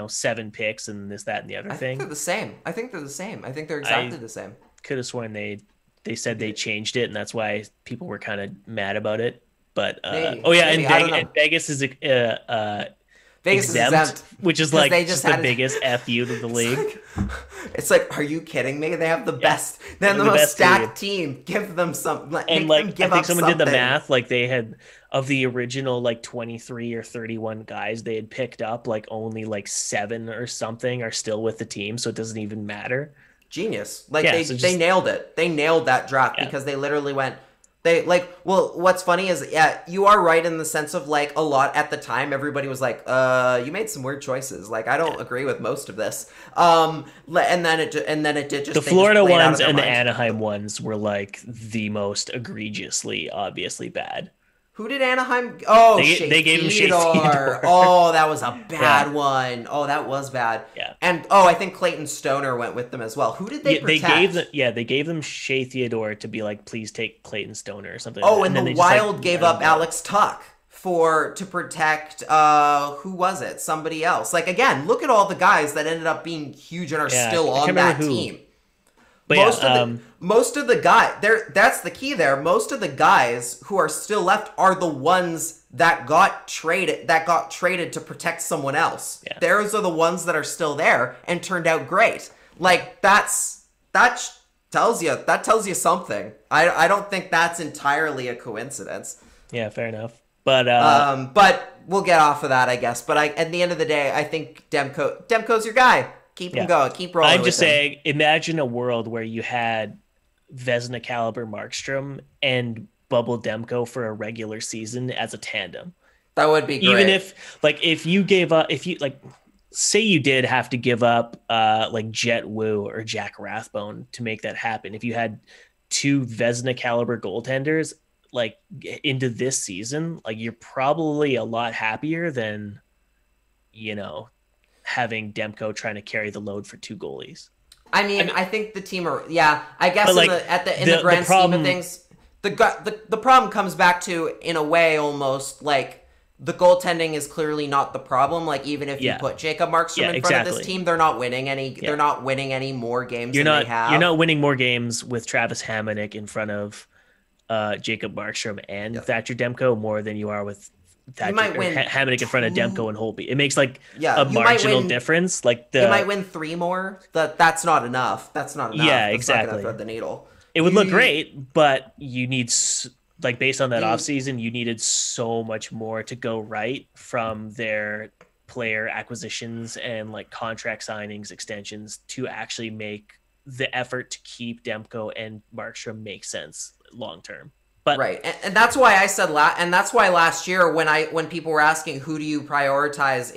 7 picks and this, that, and the other thing. I think they're the same. I think they're exactly the same. Could have sworn they said they changed it, and that's why people were kind of mad about it. But and Vegas is Vegas is exempt, which is just the biggest FU to the league. It's like, are you kidding me? They have the best. They have the most stacked team. Give them some. I think someone did the math. They had of the original 23 or 31 guys they had picked up, only 7 or something are still with the team, so it doesn't even matter. Genius. They nailed it. They nailed that draft because they literally went, They like, well, what's funny is, yeah, you are right in the sense of like a lot at the time, everybody was like, you made some weird choices. Like, I don't agree with most of this. And then it did just, the Florida just ones and the Anaheim ones were like the most egregiously, obviously bad. Who did Anaheim? Oh, they gave him Shea Theodore. Oh, that was a bad one. Oh, that was bad. Yeah. And I think Clayton Stoner went with them as well. Who did they protect? They gave them Shea Theodore to be like, please take Clayton Stoner or something. Oh, and the Wild gave up Alex Tuck to protect who was it? Somebody else. Like, again, look at all the guys that ended up being huge and are still on that team. But most of the guys there, that's the key there. Most of the guys who are still left are the ones that got traded to protect someone else. Yeah. Those are the ones that are still there and turned out great. Like, that tells you something. I don't think that's entirely a coincidence. Yeah, fair enough. But we'll get off of that, I guess. But at the end of the day, I think Demko's your guy. Keep him going. Keep rolling. I'm just saying, imagine a world where you had Vezina caliber Markstrom and Bubble Demko for a regular season as a tandem. That would be great. Even if you gave up, say you did have to give up like Jet Wu or Jack Rathbone to make that happen. If you had two Vezina caliber goaltenders like into this season, like you're probably a lot happier than, having Demko trying to carry the load for two goalies. I mean, I think the team are, I guess in the grand scheme of things, the problem comes back to, in a way, almost like the goaltending is clearly not the problem. Like, even if you put Jacob Markstrom in front of this team, they're not winning any. Yeah. They're not winning any more games than they have. You're not winning more games with Travis Hamonic in front of Jacob Markstrom and Thatcher Demko more than you are with Hamonic in front of Demko and Holtby. It makes like a marginal difference. Like you might win 3 more. That's not enough. That's not enough. Yeah, that's exactly. Not gonna thread the needle. It would look great, but you need, like, based on that offseason, you needed so much more to go right from their player acquisitions and like contract signings, extensions to actually make the effort to keep Demko and Markstrom make sense long term. But right, and that's why I said and that's why last year when people were asking who do you prioritize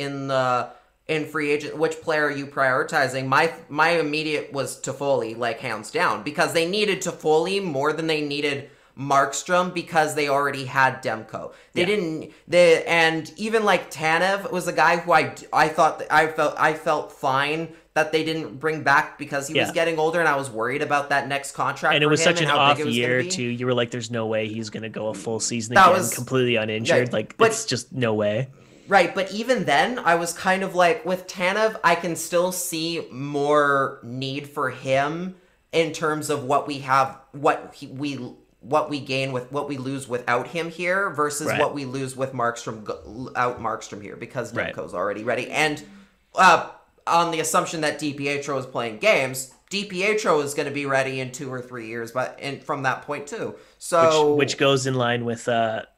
in free agent, which player are you prioritizing, my immediate was Toffoli, like, hands down, because they needed Toffoli more than they needed Markstrom because they already had Demko. And even like Tanev was a guy who I felt fine that they didn't bring back because he was getting older, and I was worried about that next contract. And it was such an off year too. You were like, "There's no way he's going to go a full season again, completely uninjured." It's just no way. Right, but even then, I was kind of like, with Tanev, I can still see more need for him in terms of what we have, what we gain with what we lose without him here versus what we lose with Markstrom here, because Demko's already ready. And on the assumption that DiPietro is playing games, DiPietro is going to be ready in 2 or 3 years, from that point too. So which goes in line with the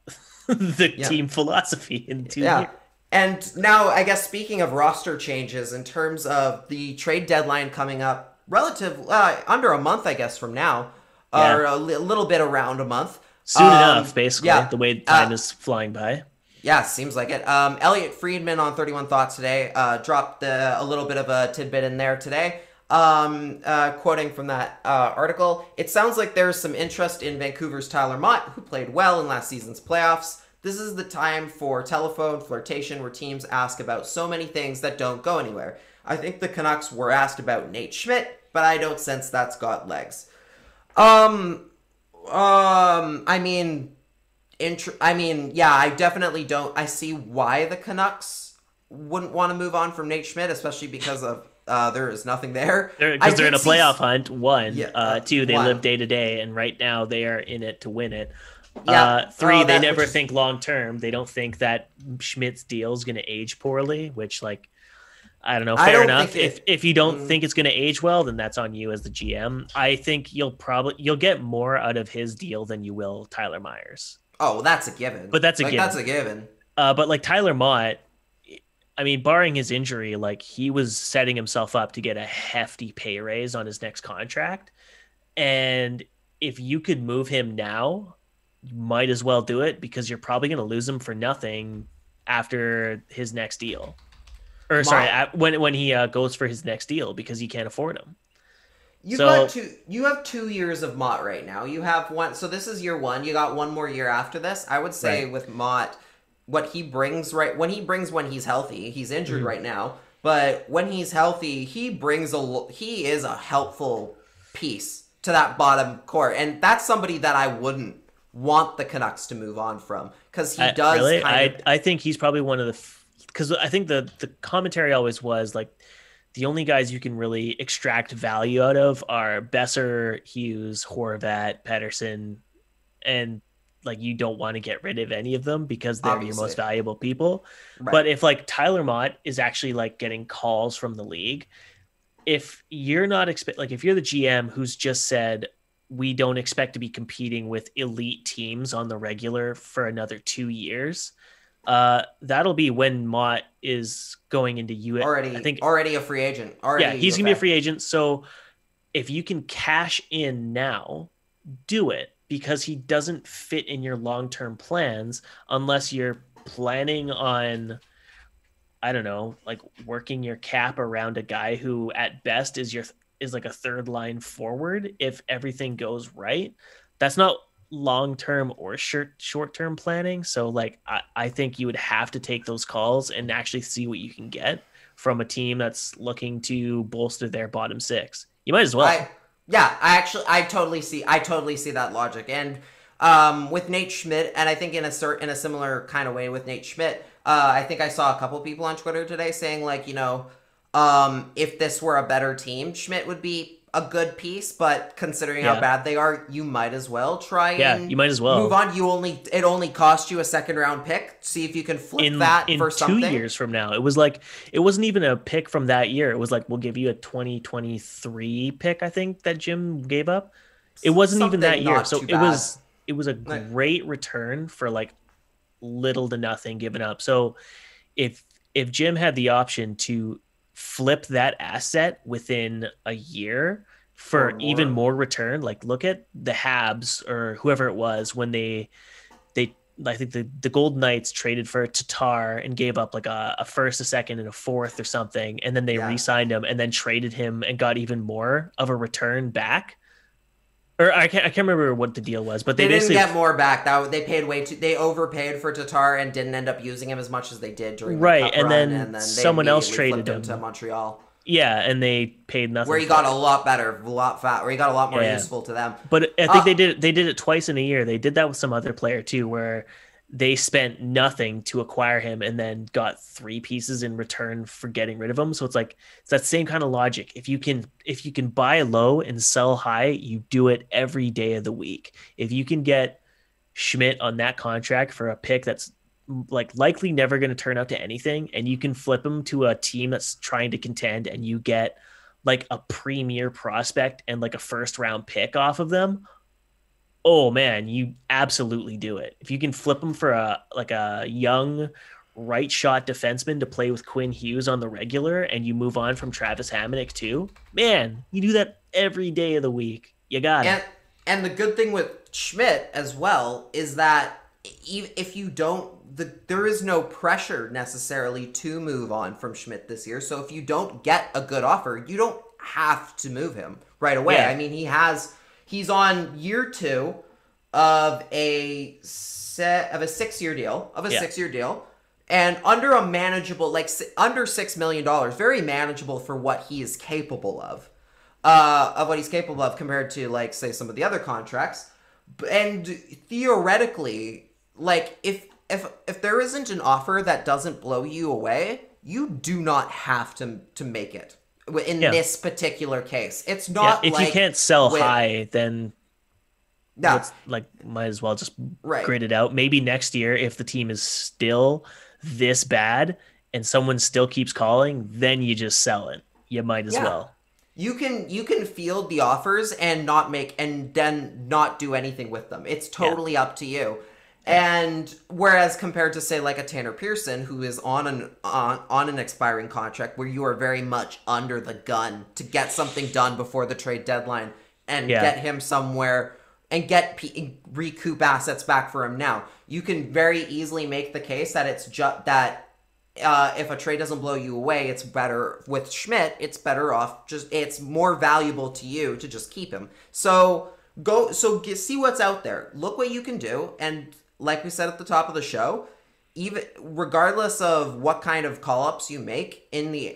team philosophy in 2 years. And now, I guess, speaking of roster changes, in terms of the trade deadline coming up, under a month, I guess, from now, or a little bit around a month. Soon enough, basically, the way time is flying by. Yeah, seems like it. Elliot Friedman on 31 Thoughts today dropped a little bit of a tidbit in there today. Quoting from that article, it sounds like there's some interest in Vancouver's Tyler Mott, who played well in last season's playoffs. This is the time for telephone flirtation where teams ask about so many things that don't go anywhere. I think the Canucks were asked about Nate Schmidt, but I don't sense that's got legs. I definitely don't. I see why the Canucks wouldn't want to move on from Nate Schmidt, especially because of there is nothing there. Because they're in a playoff hunt. 1, 2, they live day to day, and right now they are in it to win it. 3, they never think long term. They don't think that Schmidt's deal is going to age poorly, which, like, I don't know. Fair enough. If you don't think it's going to age well, then that's on you as the GM. I think you'll get more out of his deal than you will Tyler Myers. Oh, well, that's a given. But that's a given. That's a given. But like Tyler Mott, I mean, barring his injury, like, he was setting himself up to get a hefty pay raise on his next contract. And if you could move him now, you might as well do it because you're probably going to lose him for nothing after his next deal. Or sorry, when he goes for his next deal because you can't afford him. You have 2 years of Mott right now. You have one. So this is year one. You got one more year after this. I would say with Mott, what he brings when he's healthy. He's injured right now, but when he's healthy, he is a helpful piece to that bottom core, and that's somebody that I wouldn't want the Canucks to move on from because he does. Really, I think he's probably one of the because I think the commentary always was like the only guys you can really extract value out of are Boeser, Hughes, Horvat, Pettersson, and like you don't want to get rid of any of them because they're your most valuable people. Right. But if like Tyler Mott is actually like getting calls from the league, if you're not if you're the GM who's just said we don't expect to be competing with elite teams on the regular for another 2 years, that'll be when Mott is going into US. Already a free agent. He's gonna be a free agent. So if you can cash in now, do it because he doesn't fit in your long-term plans unless you're planning on, I don't know, like working your cap around a guy who at best is like a third line forward. If everything goes right, that's not long-term or short-term planning. So like I think you would have to take those calls and actually see what you can get from a team that's looking to bolster their bottom six. You might as well. I totally see that logic. And with Nate Schmidt, and I think in a similar kind of way with Nate Schmidt, I think I saw a couple people on Twitter today saying like, if this were a better team, Schmidt would be a good piece, but considering how bad they are, you might as well try and you might as well move on. It only cost you a second round pick. See if you can flip that for something. 2 years from now. It was like, it wasn't even a pick from that year. It was like, we'll give you a 2023 pick, I think, that Jim gave up. It wasn't even that year. So it was a great return for like little to nothing given up. So if Jim had the option to flip that asset within a year for even more return, like look at the Habs or whoever it was when they I think the Golden Knights traded for Tatar and gave up like a first, a second, and a fourth or something, and then they re-signed him and then traded him and got even more of a return back. Or I can't remember what the deal was, but they didn't get more back. They paid way too. They overpaid for Tatar and didn't end up using him as much as they did during the Cup and run, then someone else traded him to Montreal. Yeah, and they paid nothing. Where he got a lot better, a lot fat. Where he got a lot more useful to them. But I think they did it twice in a year. They did that with some other player too, where they spent nothing to acquire him and then got 3 pieces in return for getting rid of him. So it's like, it's that same kind of logic. If you can buy low and sell high, you do it every day of the week. If you can get Schmidt on that contract for a pick that's like likely never going to turn out to anything, and you can flip him to a team that's trying to contend and you get like a premier prospect and like a first round pick off of them, oh man, you absolutely do it. If you can flip him for a young right shot defenseman to play with Quinn Hughes on the regular, and you move on from Travis Hamonic too, man, you do that every day of the week. You got it. And the good thing with Schmidt as well is that if you don't, there is no pressure necessarily to move on from Schmidt this year. So if you don't get a good offer, you don't have to move him right away. Yeah. I mean, he's on year 2 of a 6-year deal, 6-year deal, and under a manageable, like under $6 million, very manageable for what he is capable of what he's capable of compared to like say some of the other contracts. And theoretically, like if there isn't an offer that doesn't blow you away, you do not have to make it. In this particular case, it's not if you can't sell high, then it's like might as well just grit it out. Maybe next year, if the team is still this bad and someone still keeps calling, then you just sell it. You might as well. You can field the offers and then not do anything with them. It's totally up to you. And whereas compared to say like a Tanner Pearson, who is on an expiring contract where you are very much under the gun to get something done before the trade deadline and get him somewhere and recoup assets back for him now. You can very easily make the case that it's just that if a trade doesn't blow you away, it's better with Schmidt. It's better off it's more valuable to you to just keep him. So see what's out there. Look what you can do, and like we said at the top of the show, even regardless of what kind of call-ups you make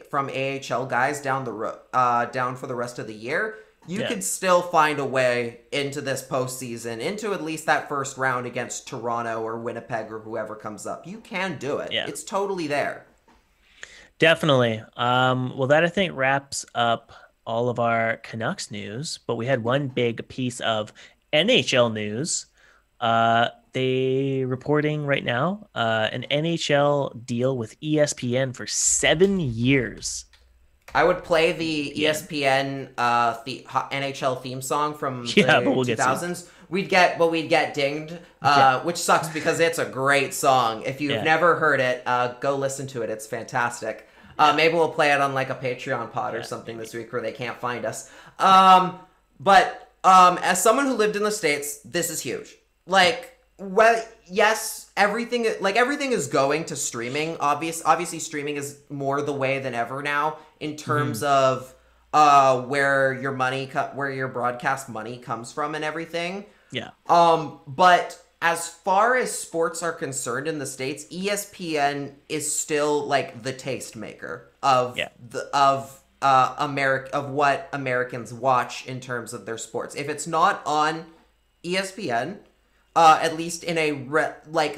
from AHL guys down for the rest of the year, you can still find a way into this postseason, into at least that first round against Toronto or Winnipeg or whoever comes up. You can do it. Yeah. It's totally there. Definitely. Well, that I think wraps up all of our Canucks news, but we had one big piece of NHL news. They reporting right now an NHL deal with ESPN for 7 years. I would play the ESPN the NHL theme song from the 2000s. We'd get dinged, which sucks because it's a great song. If you've never heard it, go listen to it. It's fantastic. Maybe we'll play it on like a Patreon pod or something this week where they can't find us. But as someone who lived in the States, this is huge. Yes, everything is going to streaming. Obviously, streaming is more the way than ever now in terms of where your broadcast money comes from and everything. Yeah. But as far as sports are concerned in the States, ESPN is still like the tastemaker of what Americans watch in terms of their sports. If it's not on ESPN, at least in a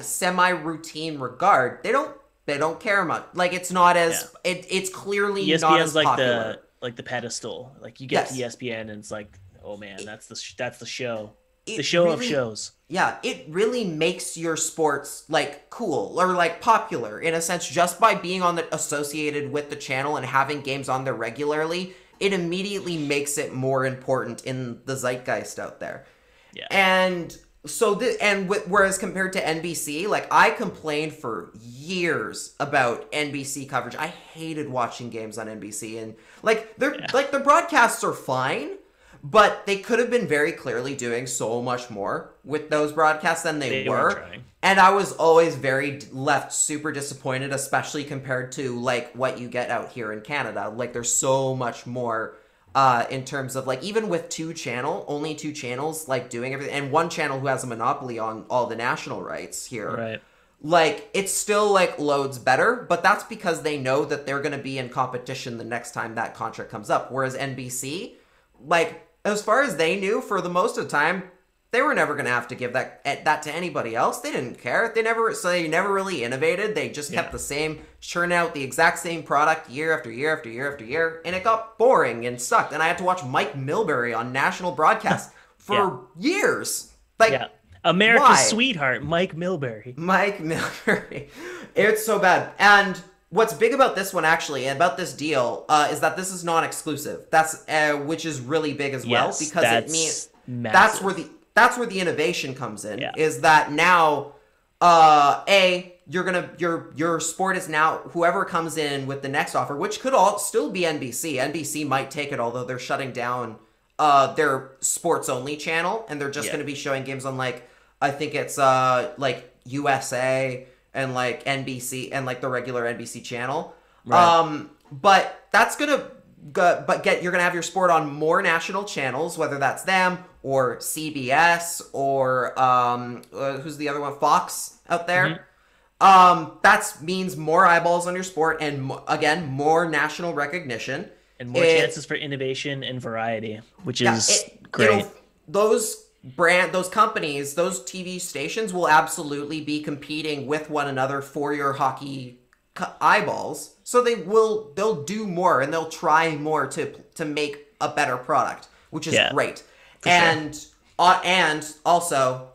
semi-routine regard, they don't care much. Like it's not as it's clearly ESPN's not as like popular. the pedestal. Like you get to ESPN and it's like, oh man, that's the show. The show of shows. Yeah, it really makes your sports like cool or like popular in a sense just by being associated with the channel and having games on there regularly. It immediately makes it more important in the zeitgeist out there. Yeah. And so whereas compared to NBC, like I complained for years about NBC coverage. I hated watching games on NBC, and like the broadcasts are fine, but they could have been very clearly doing so much more with those broadcasts than they were. And I was always left super disappointed, especially compared to like what you get out here in Canada. Like there's so much more in terms of like even with only two channels like doing everything, and one channel who has a monopoly on all the national rights here. Right. Like it still like loads better, but that's because they know that they're going to be in competition the next time that contract comes up. Whereas NBC, like as far as they knew, for the most of the time, they were never going to have to give that to anybody else. They didn't care. They never really innovated. They just kept the same, churn out the exact same product year after year after year after year, and it got boring and sucked. And I had to watch Mike Milbury on national broadcast for years. Like, America's sweetheart, Mike Milbury. Mike Milbury. It's so bad. And what's big about this one, actually, about this deal, is that this is non-exclusive. That's which is really big as well, because it means massive. That's where the innovation comes in. Yeah. Is that now, your sport is now whoever comes in with the next offer, which could still be NBC. NBC might take it, although they're shutting down their sports only channel, and they're just going to be showing games on like I think it's like USA and like NBC and like the regular NBC channel. Right. But that's gonna you're gonna have your sport on more national channels, whether that's them or CBS or who's the other one, Fox out there. Mm-hmm. That means more eyeballs on your sport, and again, more national recognition and more chances for innovation and variety, which is great. Those companies, those TV stations will absolutely be competing with one another for your hockey eyeballs. So they'll do more and they'll try more to make a better product, which is great. And also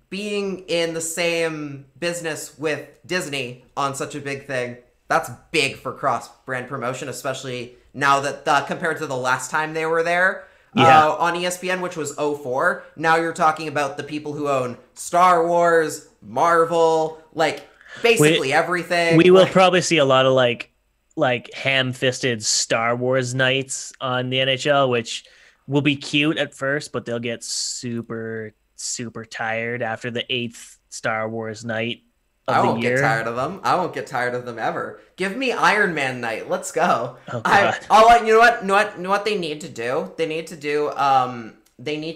being in the same business with Disney on such a big thing, that's big for cross-brand promotion, especially now that compared to the last time they were there on ESPN, which was 2004. Now you're talking about the people who own Star Wars, Marvel, like basically everything. We will probably see a lot of like ham-fisted Star Wars nights on the NHL, which will be cute at first, but they'll get super super tired after the 8th Star Wars night of I the won't year. get tired of them. I won't get tired of them ever. Give me Iron Man night. Let's go. Oh, God. You know what they need to do? They need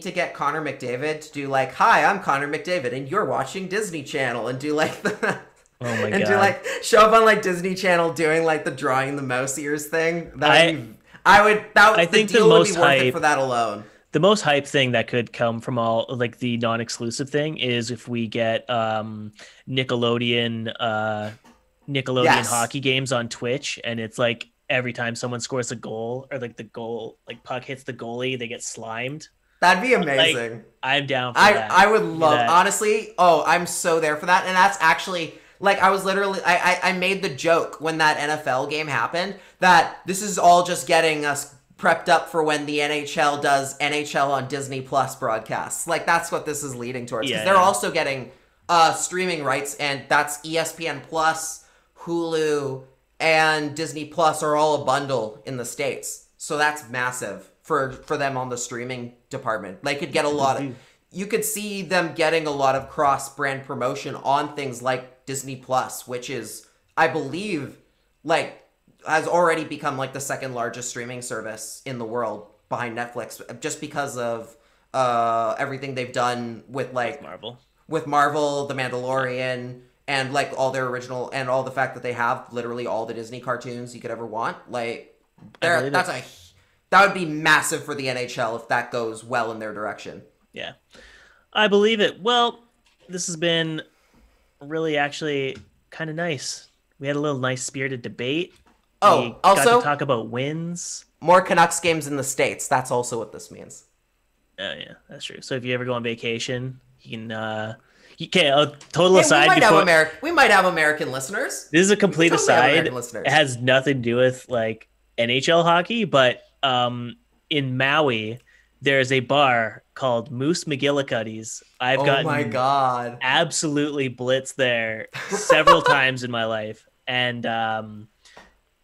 to get Connor McDavid to do like, "Hi, I'm Connor McDavid, and you're watching Disney Channel," and do like the Oh my and God. do like show up on like Disney Channel doing like the drawing the mouse ears thing. I think the deal would be worth it for that alone. The most hype thing that could come from all like the non-exclusive thing is if we get Nickelodeon Yes. hockey games on Twitch, and it's like every time someone scores a goal or like the goal like puck hits the goalie, they get slimed. That'd be amazing. Like, I'm down for that. I would love that. Honestly. Oh, I'm so there for that. And that's actually like I was literally I made the joke when that NFL game happened that this is all just getting us prepped up for when the NHL does NHL on Disney Plus broadcasts. Like that's what this is leading towards, because they're also getting streaming rights, and that's ESPN Plus, Hulu, and Disney Plus are all a bundle in the States. So that's massive for them on the streaming department. They could get a lot of, you could see them getting a lot of cross brand promotion on things like Disney Plus, which is, I believe, like has already become like the second largest streaming service in the world behind Netflix, just because of everything they've done with like Marvel, The Mandalorian, and like all their original, and all the fact that they have literally all the Disney cartoons you could ever want. Like that would be massive for the NHL if that goes well in their direction. Yeah, I believe it. Well, this has been really actually kind of nice. We had a little nice spirited debate. We got to talk about wins. More Canucks games in the States. That's also what this means. Oh, yeah, that's true. So if you ever go on vacation, you can total aside. We might have American listeners. This is a complete aside. It has nothing to do with like NHL hockey, but in Maui, there's a bar called Moose McGillicuddy's. I've gotten absolutely blitzed there several times in my life, and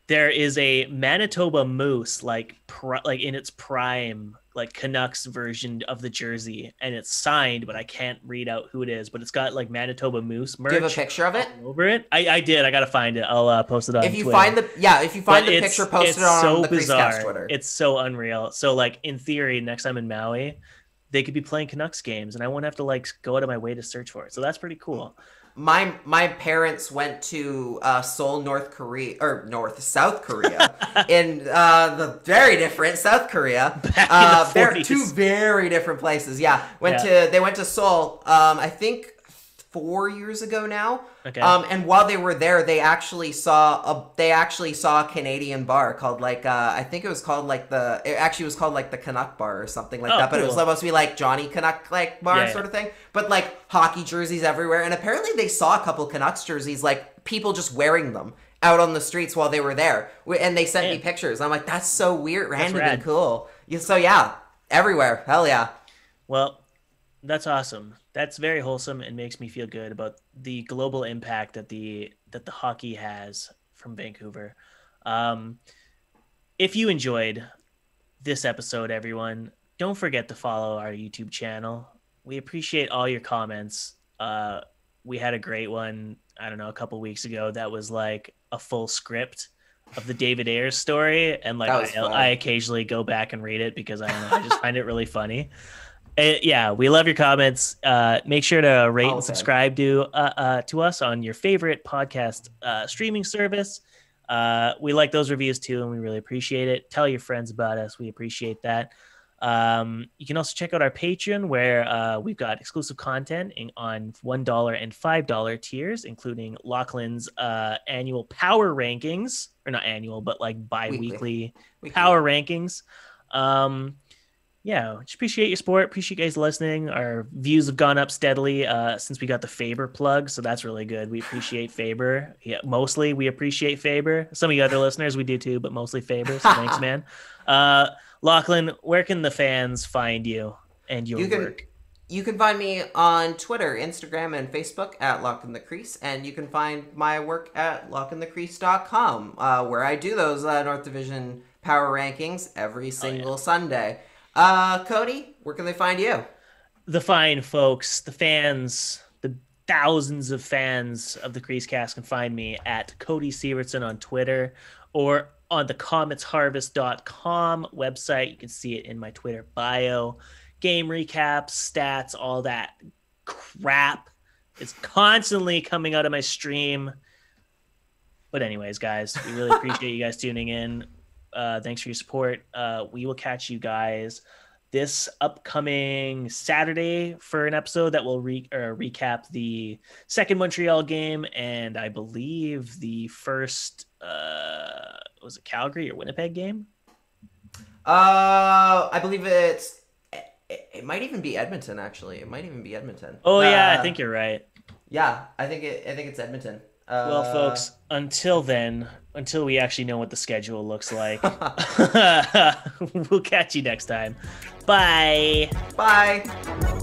there is a Manitoba Moose like in its prime, like Canucks version of the jersey, and it's signed, but I can't read out who it is, but it's got like Manitoba Moose merch. Do you have a picture of it? Over it? I did. I gotta find it. I'll post it on Twitter. If you find the picture, post it on the CreaseCast Twitter. It's so unreal. So like in theory, next time in Maui, they could be playing Canucks games, and I won't have to like go out of my way to search for it. So that's pretty cool. My parents went to Seoul, South Korea, in the very different South Korea. They're two very different places. Yeah, they went to Seoul. I think 4 years ago now. Okay. And while they were there, they actually saw a Canadian bar called like I think it was called like the Canuck bar or something like that. But cool. It was supposed to be like Johnny Canuck like bar sort of thing. But like hockey jerseys everywhere, and apparently they saw a couple Canucks jerseys, like people just wearing them out on the streets while they were there, and they sent me pictures. I'm like, that's so weird, random, and cool. So yeah, everywhere, hell yeah. Well, that's awesome. That's very wholesome and makes me feel good about the global impact that the hockey has from Vancouver. If you enjoyed this episode, everyone, don't forget to follow our YouTube channel. We appreciate all your comments. We had a great one, I don't know, a couple weeks ago that was like a full script of the David Ayers story, and like I occasionally go back and read it because I don't know, I just find it really funny. We love your comments. Make sure to rate and subscribe to us on your favorite podcast streaming service. We like those reviews too, and we really appreciate it. Tell your friends about us. We appreciate that. You can also check out our Patreon, where we've got exclusive content on $1 and $5 tiers, including Lachlan's annual power rankings, or not annual, but like bi-weekly power rankings. Just appreciate your support. Appreciate you guys listening. Our views have gone up steadily since we got the Faber plug, so that's really good. We appreciate Faber. Yeah, mostly we appreciate Faber. Some of you other listeners we do too, but mostly Faber. So thanks, man. Lachlan, where can the fans find you and your work? You can find me on Twitter, Instagram, and Facebook at Lach and the Crease, and you can find my work at lachandthecrease.com, where I do those North Division power rankings every single Sunday. Cody, where can they find you? the fine folks, the fans, the thousands of fans of the CreaseCast can find me at Cody Sievertson on Twitter or on the cometsharvest.com website. You can see it in my Twitter bio. Game recaps, stats, all that crap is constantly coming out of my stream. But anyways, guys, we really appreciate you guys tuning in. Thanks for your support. We will catch you guys this upcoming Saturday for an episode that will recap the second Montreal game, and I believe the first was it Calgary or Winnipeg game? I believe it might even be Edmonton. Actually, it might even be Edmonton. Oh yeah, I think you're right. Yeah, I think it's Edmonton. Well, folks, until then, until we actually know what the schedule looks like, we'll catch you next time. Bye. Bye.